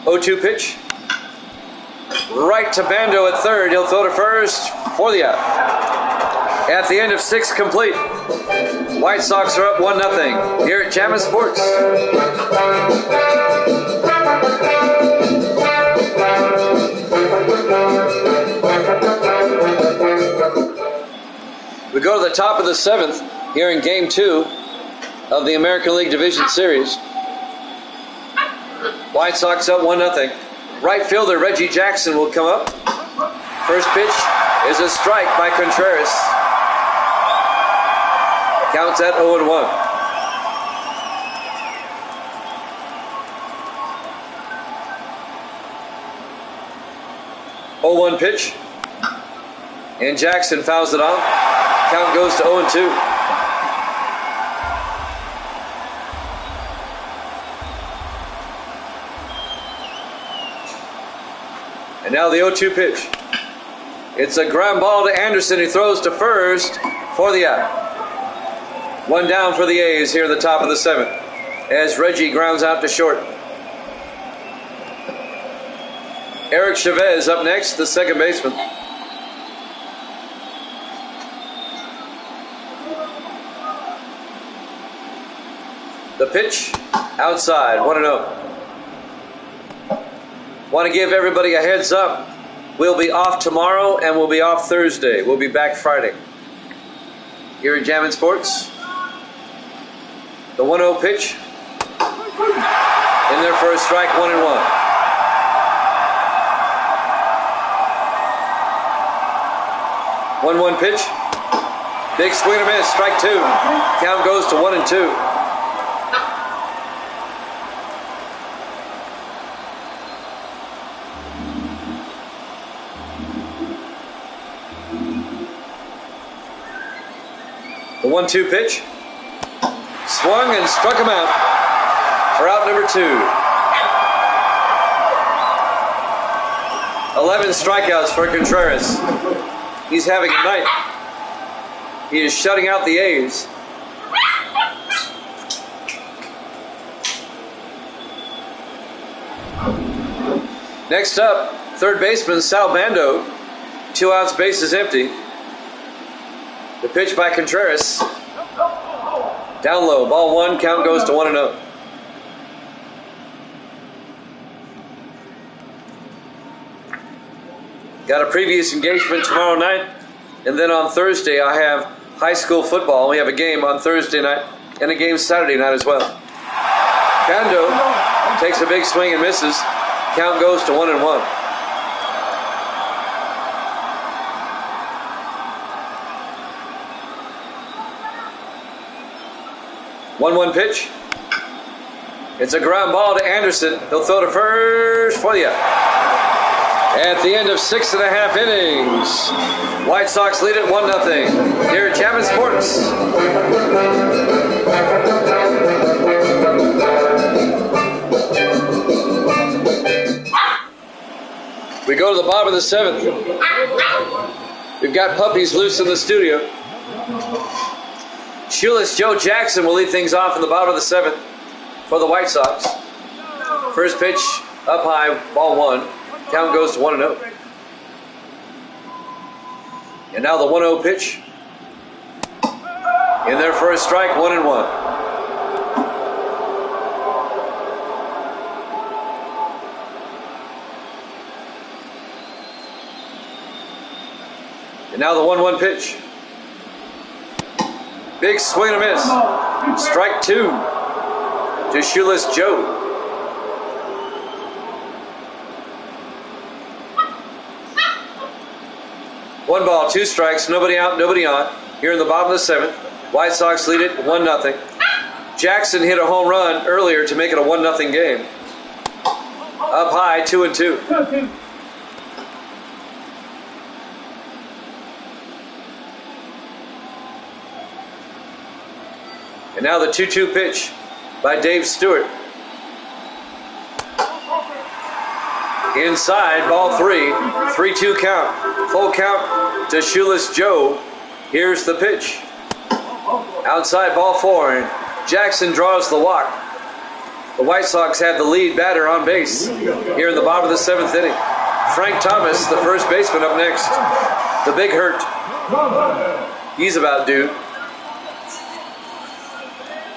0-2 pitch. Right to Bando at third. He'll throw to first for the out. At the end of 6 complete. White Sox are up 1-0 here at Jammin' Sports. We go to the top of the 7th here in Game 2 of the American League Division Series. White Sox up 1-0. Right fielder Reggie Jackson will come up. First pitch is a strike by Contreras. Counts at 0-1. Oh, 0-1 pitch. And Jackson fouls it off. Count goes to 0-2. And now the 0-2 pitch. It's a ground ball to Anderson, who throws to first for the out. 1 down for the A's here at the top of the 7th as Reggie grounds out to short. Eric Chavez up next, the second baseman. The pitch, outside, 1-0. Want to give everybody a heads up. We'll be off tomorrow and we'll be off Thursday. We'll be back Friday. Here at Jammin' Sports. The 1-0 pitch. In there for a strike, 1-1. 1-1 pitch. Big swing and a miss, strike 2. Count goes to 1-2. The 1-2 pitch. Swung and struck him out for out number 2. 11 strikeouts for Contreras. He's having a night. He is shutting out the A's. Next up, third baseman Sal Bando. 2 outs, bases empty. The pitch by Contreras. Down low, ball 1, count goes to 1-0. Got a previous engagement tomorrow night, and then on Thursday I have high school football. We have a game on Thursday night and a game Saturday night as well. Bando takes a big swing and misses. Count goes to 1-1. One pitch. It's a ground ball to Anderson. He'll throw to first for the out. At the end of 6.5 innings, White Sox lead it 1-0 here at Chapman Sports. We go to the bottom of the 7th. We've got puppies loose in the studio. Shoeless Joe Jackson will lead things off in the bottom of the 7th for the White Sox. First pitch up high, ball 1. Count goes to 1-0. And now the 1-0 pitch. In there for a strike, 1-1. And now the 1-1 pitch. Big swing and a miss. Strike 2 to Shoeless Joe. One ball, 2 strikes, nobody out, nobody on. Here in the bottom of the 7th, White Sox lead it 1-0. Jackson hit a home run earlier to make it a 1-0 game. Up high, 2-2. And now the 2-2 pitch by Dave Stewart. Inside, ball 3, 3-2 count. Full count to Shoeless Joe. Here's the pitch. Outside, ball 4, and Jackson draws the walk. The White Sox have the lead batter on base here in the bottom of the 7th inning. Frank Thomas, the first baseman, up next. The big hurt. He's about due.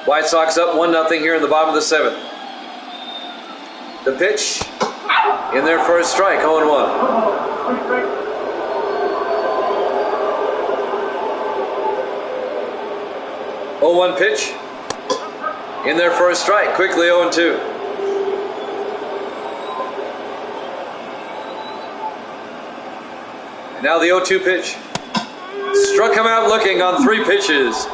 White Sox up 1-0 here in the bottom of the 7th. The pitch. In there for a strike, 0-1. Oh, 1 pitch. In there for a strike, quickly 0-2. And now the 0-2 pitch. Struck him out looking on 3 pitches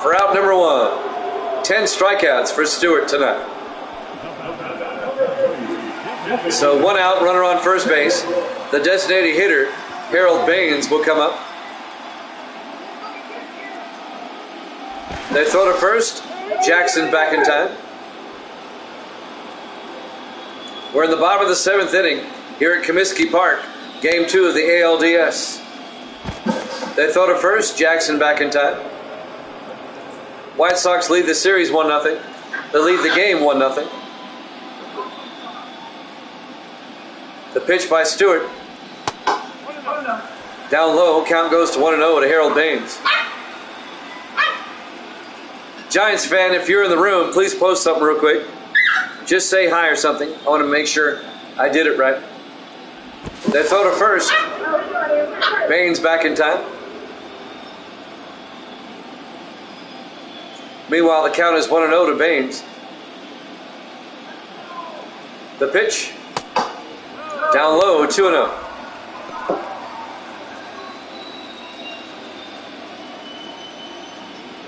for out number 1. 10 strikeouts for Stewart tonight. So 1 out, runner on first base. The designated hitter, Harold Baines, will come up. They throw to first. Jackson back in time. We're in the bottom of the 7th inning here at Comiskey Park. Game 2 of the ALDS. They throw to first. Jackson back in time. White Sox lead the series 1-0. They lead the game 1-0. The pitch by Stewart. Down low, count goes to 1-0 to Harold Baines. Giants fan, if you're in the room, please post something real quick. Just say hi or something. I want to make sure I did it right. They throw to first. Baines back in time. Meanwhile, the count is 1-0 to Baines. The pitch. Down low, 2-0.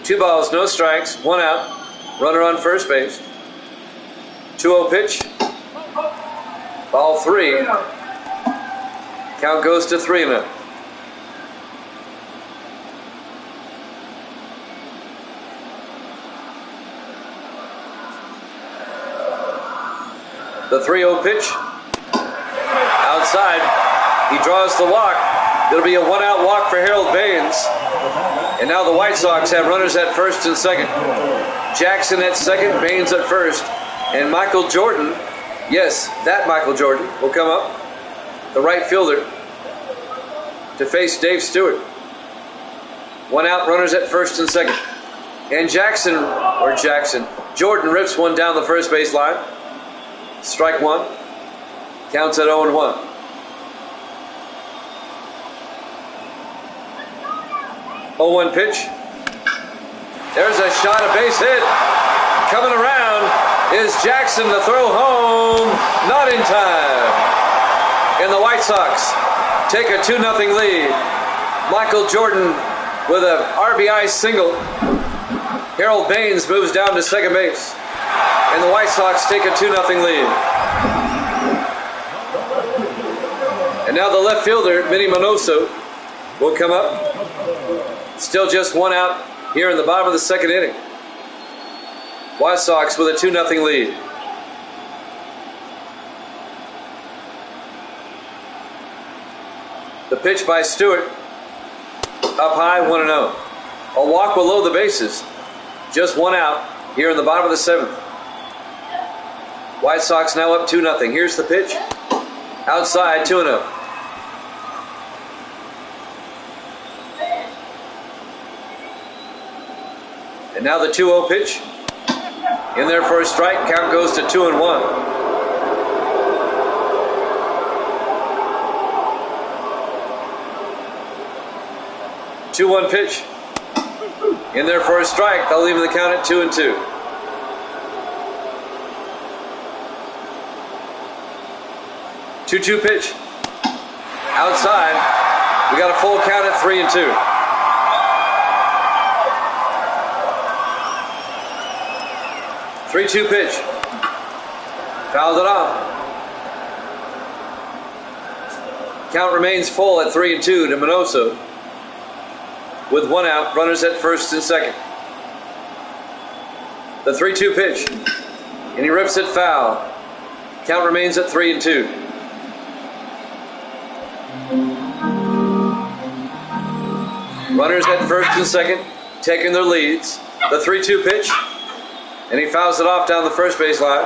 Two balls, no strikes, 1 out. Runner on first base. 2-0 pitch. Ball 3. Count goes to 3-0. The 3-0 pitch. Outside. He draws the walk. It'll be a 1-out walk for Harold Baines. And now the White Sox have runners at first and second. Jackson at second, Baines at first. And Michael Jordan, yes, that Michael Jordan, will come up, the right fielder, to face Dave Stewart. 1 out, runners at first and second. And Jordan rips one down the first base line. Strike 1. Counts at 0-1. Oh, 1 pitch. There's a shot, a base hit. Coming around is Jackson to throw home. Not in time. And the White Sox take a 2-0 lead. Michael Jordan with an RBI single. Harold Baines moves down to second base. And the White Sox take a 2-0 lead. And now the left fielder, Minnie Minoso, will come up. Still just one out here in the bottom of the second inning. White Sox with a 2-0 lead. The pitch by Stewart. Up high, 1-0. A walk below the bases. Just one out here in the bottom of the seventh. White Sox now up 2-0. Here's the pitch. Outside, 2-0. And now the 2-0 pitch. In there for a strike. Count goes to 2-1. Two-one pitch. In there for a strike. They'll leave the count at 2-2. Two-two pitch. Outside. We got a full count at 3-2. 3-2 pitch. Fouled it off. Count remains full at 3-2 to Minoso. With one out, runners at first and second. The 3-2 pitch. And he rips it foul. Count remains at 3-2. Runners at first and second, taking their leads. The 3-2 pitch. And he fouls it off down the first base line.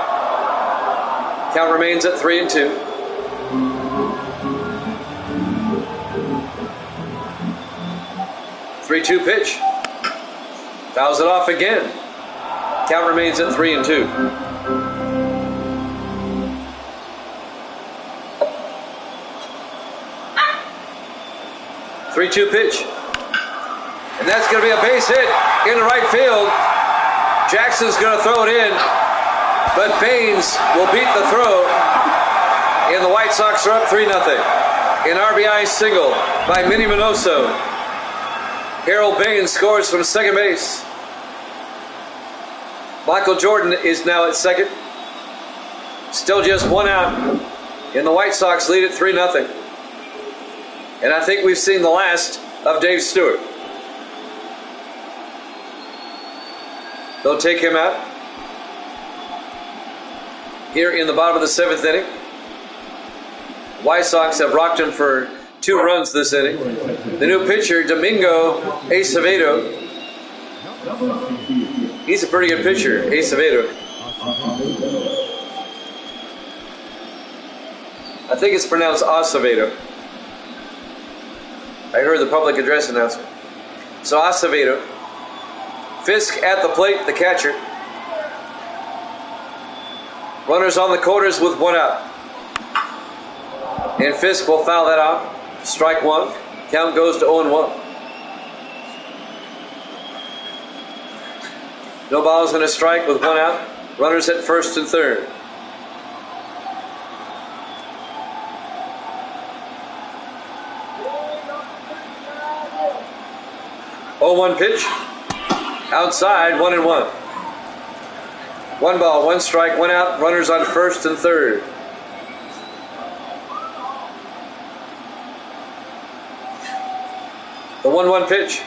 Count remains at 3-2. Three-two pitch. Fouls it off again. Count remains at 3-2. 3-2 pitch. And that's going to be a base hit in the right field. Jackson's going to throw it in, but Baines will beat the throw, and the White Sox are up 3-0. An RBI single by Minnie Minoso. Harold Baines scores from second base. Michael Jordan is now at second. Still just one out, and the White Sox lead at 3-0. And I think we've seen the last of Dave Stewart. They'll take him out here in the bottom of the seventh inning. White Sox have rocked him for 2 runs this inning. The new pitcher, Domingo Acevedo. He's a pretty good pitcher, Acevedo. I think it's pronounced Acevedo. I heard the public address announcement. So Acevedo. Fisk at the plate, the catcher. Runners on the corners with one out. And Fisk will foul that out. Strike one. Count goes to 0-1. No balls and a strike with one out. Runners at first and third. Oh, 1 pitch. Outside, 1-1. 1 ball, 1 strike, 1 out. Runners on first and third. The 1-1 pitch.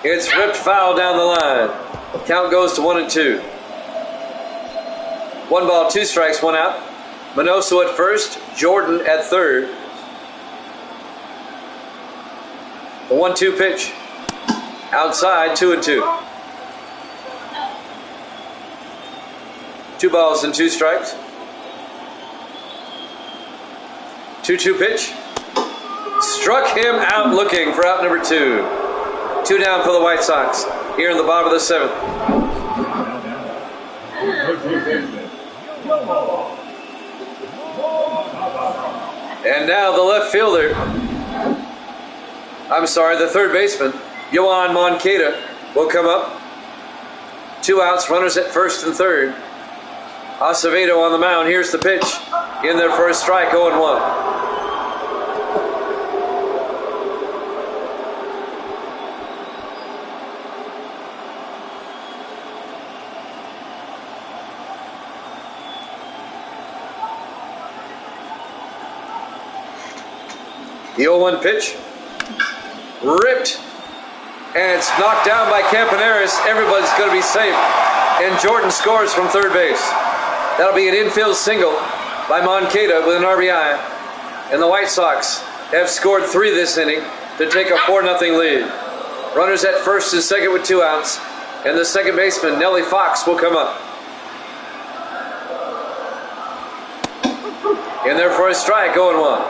It's ripped foul down the line. Count goes to 1-2. 1 ball, 2 strikes, 1 out. Minoso at first, Jordan at third. The 1-2 pitch. Outside, 2-2. 2 balls and 2 strikes. 2-2 pitch. Struck him out looking for out number 2. 2 down for the White Sox here in the bottom of the seventh. And now the left fielder. I'm sorry, the third baseman, Yohan Moncada, will come up. 2 outs, runners at first and third. Acevedo on the mound. Here's the pitch. In there for a strike, 0-1. The 0-1 pitch. Ripped. And it's knocked down by Campaneris. Everybody's going to be safe. And Jordan scores from third base. That'll be an infield single by Moncada with an RBI. And the White Sox have scored 3 this inning to take a 4-0 lead. Runners at first and second with 2 outs. And the second baseman, Nellie Fox, will come up. In there for a strike, 0-1.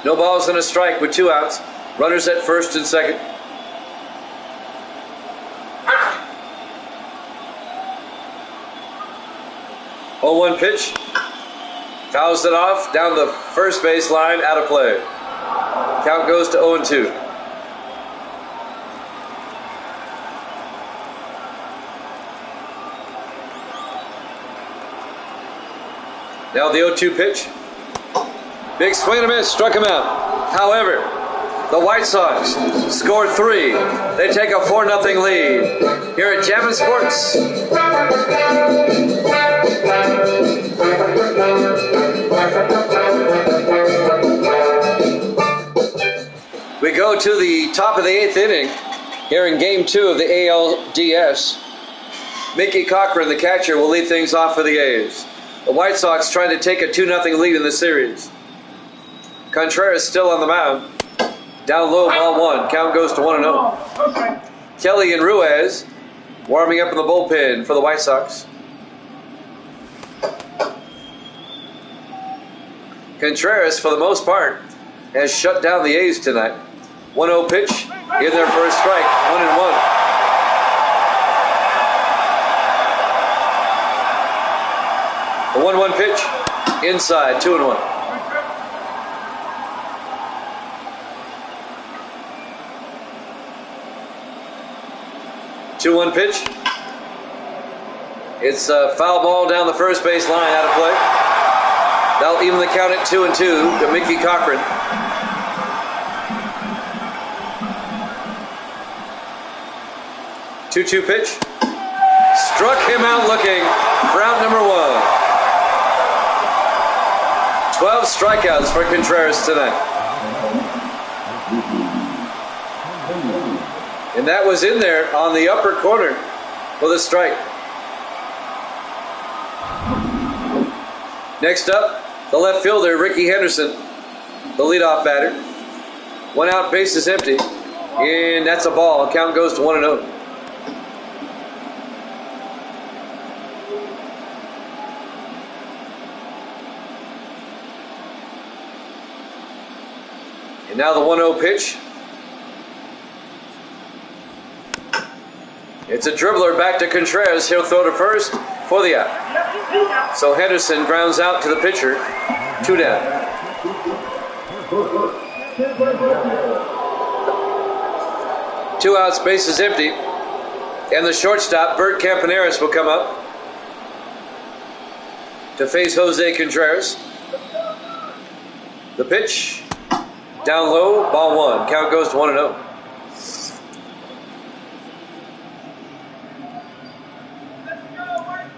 No balls and a strike with 2 outs. Runners at first and second. Oh, 1 pitch. Fouls it off down the first base line, out of play. Count goes to 0-2. Now the 0-2 pitch. Big swing and a miss, struck him out. However, the White Sox scored 3. They take a 4-0 lead here at Jammin' Sports. We go to the top of the 8th inning here in Game 2 of the ALDS. Mickey Cochran, the catcher, will lead things off for the A's. The White Sox trying to take a 2-0 lead in the series. Contreras still on the mound. Down low, ball 1. Count goes to 1-0. Kelly and Ruiz warming up in the bullpen for the White Sox. Contreras, for the most part, has shut down the A's tonight. 1-0 pitch, in there for a strike, 1-1. The 1-1 pitch, inside, 2-1. Two 1 pitch. It's a foul ball down the first base line, out of play. That'll even the count at 2-2 to Mickey Cochran. 2-2 pitch. Struck him out looking for out number 1. 12 strikeouts for Contreras tonight. And that was in there on the upper corner for the strike. Next up, the left fielder, Ricky Henderson, the leadoff batter. 1 out, bases empty. And that's a ball. Count goes to 1-0. And now the 1-0 pitch. It's a dribbler back to Contreras. He'll throw to first for the out. So Henderson grounds out to the pitcher. 2 down. Two outs, bases empty. And the shortstop, Bert Campaneris, will come up to face Jose Contreras. The pitch. Down low, ball 1. Count goes to 1-0.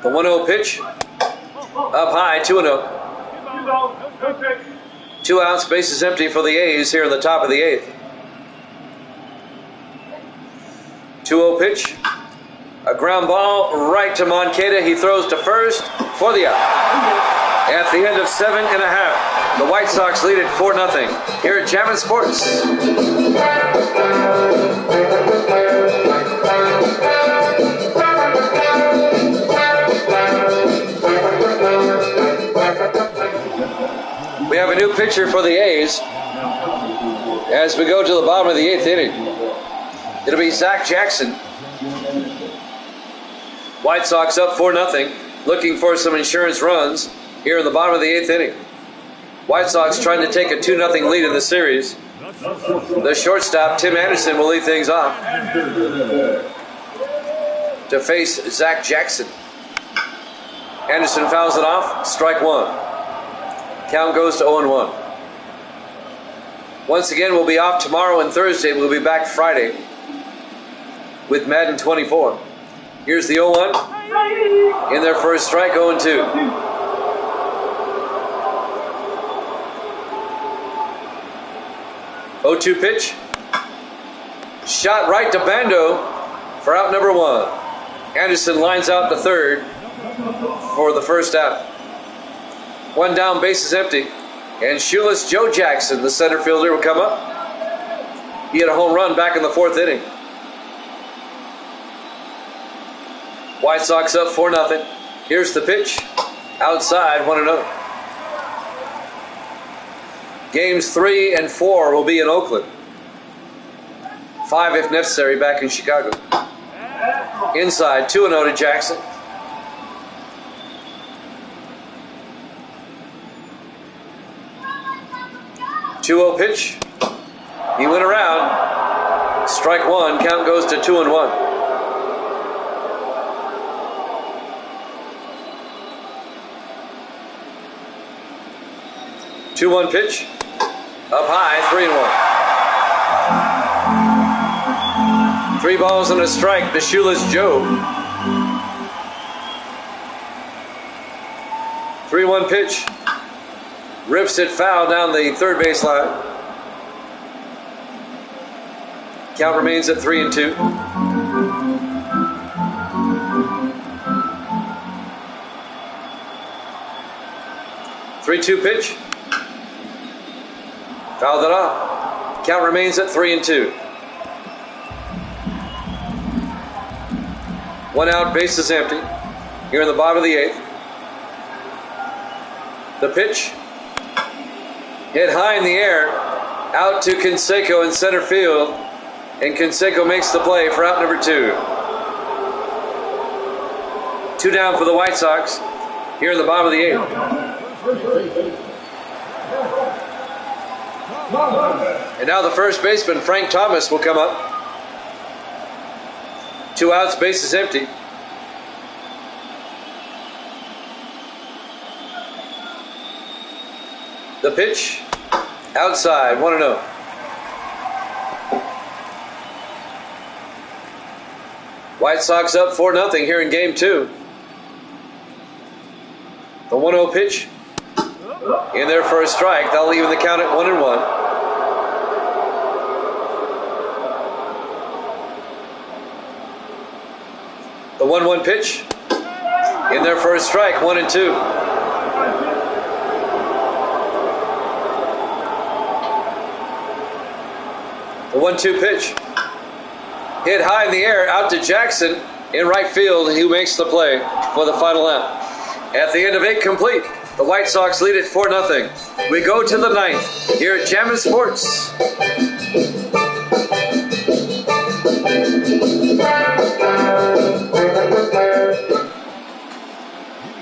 The 1-0 pitch. Up high, 2-0. 2 outs, bases empty for the A's here in the top of the 8th. 2-0 pitch. A ground ball right to Moncada. He throws to first for the out. At the end of 7 1/2, the White Sox lead at 4-0 here at Jammin' Sports. We have a new pitcher for the A's as we go to the bottom of the 8th inning. It'll be Zach Jackson. White Sox up 4-0, looking for some insurance runs here in the bottom of the 8th inning. White Sox trying to take a 2-0 lead in the series. The shortstop, Tim Anderson, will lead things off to face Zach Jackson. Anderson fouls it off, strike 1. Count goes to 0-1. Once again, we'll be off tomorrow and Thursday. We'll be back Friday with Madden 24. Here's the 0-1. In there for a strike, 0-2. 0-2 pitch. Shot right to Bando for out number 1. Anderson lines out the third for the first out. 1 down, bases empty. And shoeless Joe Jackson, the center fielder, will come up. He had a home run back in the 4th inning. White Sox up 4-0. Here's the pitch. Outside, 1-0. Games 3 and 4 will be in Oakland. 5 if necessary back in Chicago. Inside, 2-0 to Jackson. 2-0 pitch. He went around. Strike 1. Count goes to 2-1. Two 2-1 pitch. Up high, 3-1. 3 balls and a strike to shoeless Joe. 3-1 pitch. Rips it foul down the third base line. Count remains at 3-2. 3-2 pitch. Fouled it off. Count remains at 3-2. 1 out, bases empty. Here in the bottom of the 8th. The pitch. Hit high in the air. Out to Canseco in center field. And Canseco makes the play for out number 2. 2 down for the White Sox. Here in the bottom of the 8th. And now the first baseman, Frank Thomas, will come up. 2 outs, bases empty. The pitch, outside, 1-0. White Sox up 4-0 here in game 2. The 1-0 pitch. In there for a strike. That'll even the count at 1-1. The 1-1 pitch. In there for a strike. 1-2. The 1-2 pitch. Hit high in the air out to Jackson in right field, who makes the play for the final out. At the end of 8 complete, the White Sox lead at 4-0. We go to the 9th here at Jammin' Sports.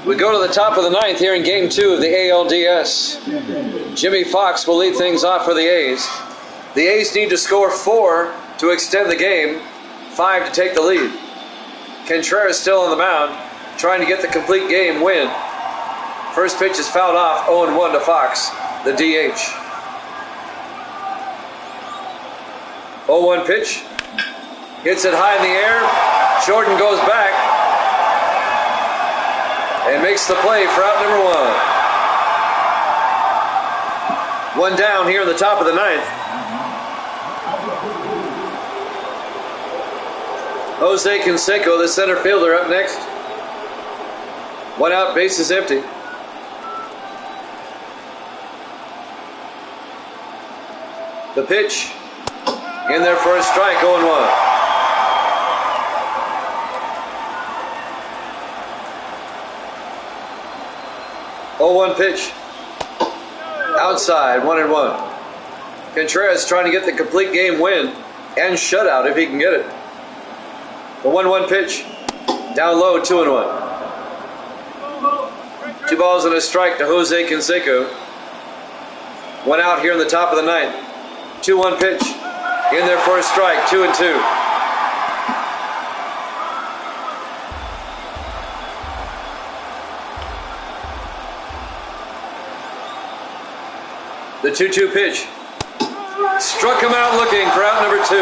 We go to the top of the 9th here in game 2 of the ALDS. Jimmy Fox will lead things off for the A's. The A's need to score 4 to extend the game, 5 to take the lead. Contreras still on the mound, trying to get the complete game win. First pitch is fouled off, 0-1 to Fox, the DH. 0-1 pitch. Hits it high in the air. Jordan goes back and makes the play for out number 1. 1 down here in the top of the 9th. Jose Canseco, the center fielder, up next. 1 out, bases empty. The pitch. In there for a strike, 0-1. Oh, 0-1 pitch. Outside, 1-1. Contreras trying to get the complete game win and shutout if he can get it. The 1-1 pitch. Down low, 2-1. 2 balls and a strike to Jose Canseco. 1 out here in the top of the 9th. 2-1 pitch. In there for a strike, 2-2. The 2-2 pitch. Struck him out looking for out number 2.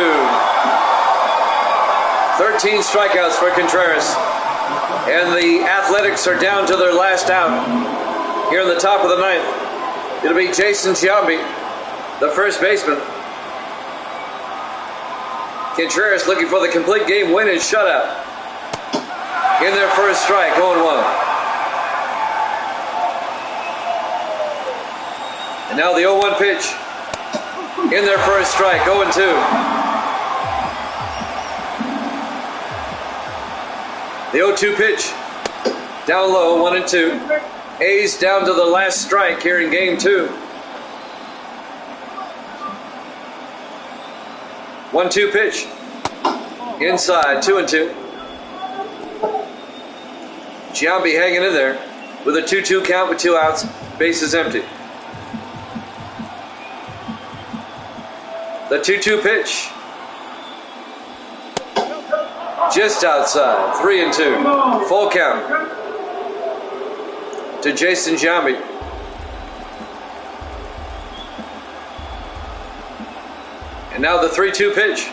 13 strikeouts for Contreras. And the Athletics are down to their last out here in the top of the ninth. It'll be Jason Giambi, the first baseman. Contreras looking for the complete game win and shutout. In there for a strike, 0-1. And now the 0-1 pitch. In there for a strike, 0-2. The 0-2 pitch. Down low, 1-2. A's down to the last strike here in game 2. 1-2 pitch. Inside, 2-2. Giambi hanging in there with a 2-2 count with 2 outs. Bases empty. The 2-2 pitch. Just outside, 3-2. Full count to Jason Giambi. And now the 3-2 pitch.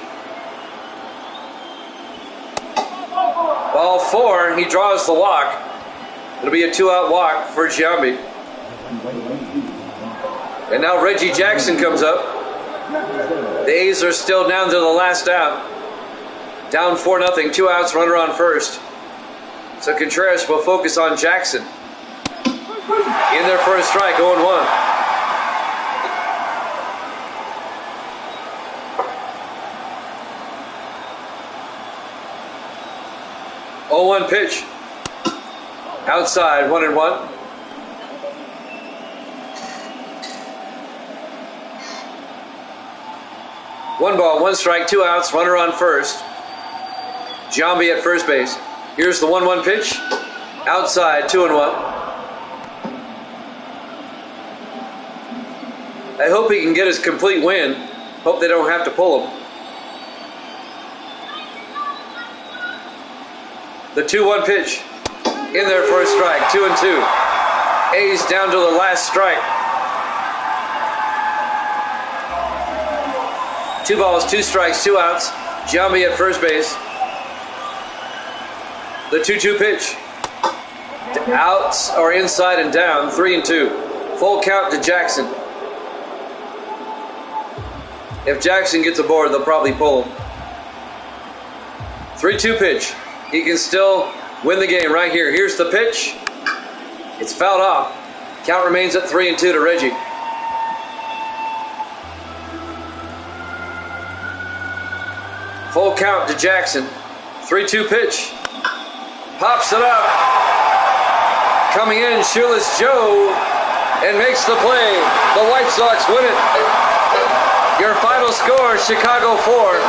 Ball 4, he draws the walk. It'll be a 2-out walk for Giambi. And now Reggie Jackson comes up. The A's are still down to the last out. Down 4-0, 2 outs, runner on first. So Contreras will focus on Jackson. In there for a strike, 0-1. Oh, 0-1 pitch. Outside, 1-1. One ball, 1 strike, 2 outs, runner on first. Giambi at first base. Here's the 1-1 pitch. Outside, 2-1. I hope he can get his complete win. Hope they don't have to pull him. The 2-1 pitch. In there for a strike, 2-2. A's down to the last strike. 2 balls, 2 strikes, 2 outs. Giambi at first base. The 2-2 pitch. Outs or inside and down, 3-2. Full count to Jackson. If Jackson gets aboard, they'll probably pull him. 3-2 pitch. He can still win the game right here. Here's the pitch. It's fouled off. Count remains at 3-2 to Reggie. Full count to Jackson. 3-2 pitch. Pops it up. Coming in, Shoeless Joe, and makes the play. The White Sox win it. Your final score, Chicago 4,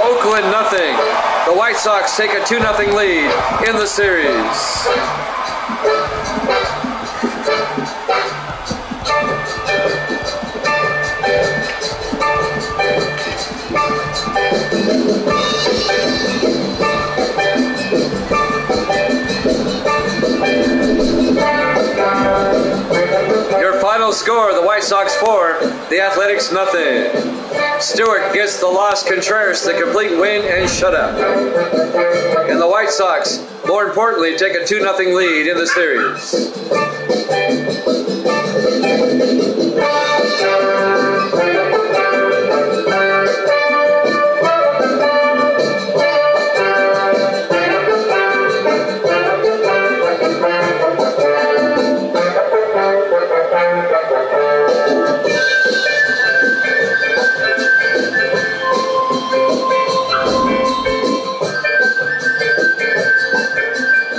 Oakland nothing. The White Sox take a 2-0 lead in the series. Your final score, the White Sox 4, the Athletics nothing. Stewart gets the loss, Contreras the complete win and shutout. And the White Sox, more importantly, take a 2-0 lead in the series.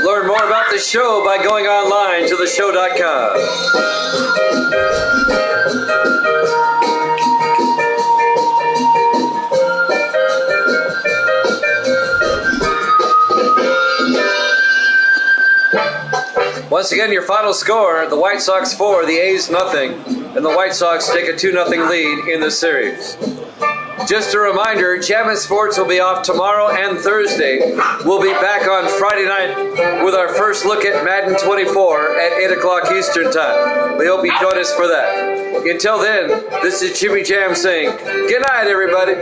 Learn more about the show by going online to theshow.com. Once again, your final score, the White Sox 4, the A's nothing, and the White Sox take a 2-0 lead in the series. Just a reminder, Jammin' Sports will be off tomorrow and Thursday. We'll be back on Friday night with our first look at Madden 24 at 8 o'clock Eastern Time. We hope you join us for that. Until then, this is Jimmy Jam saying, good night, everybody.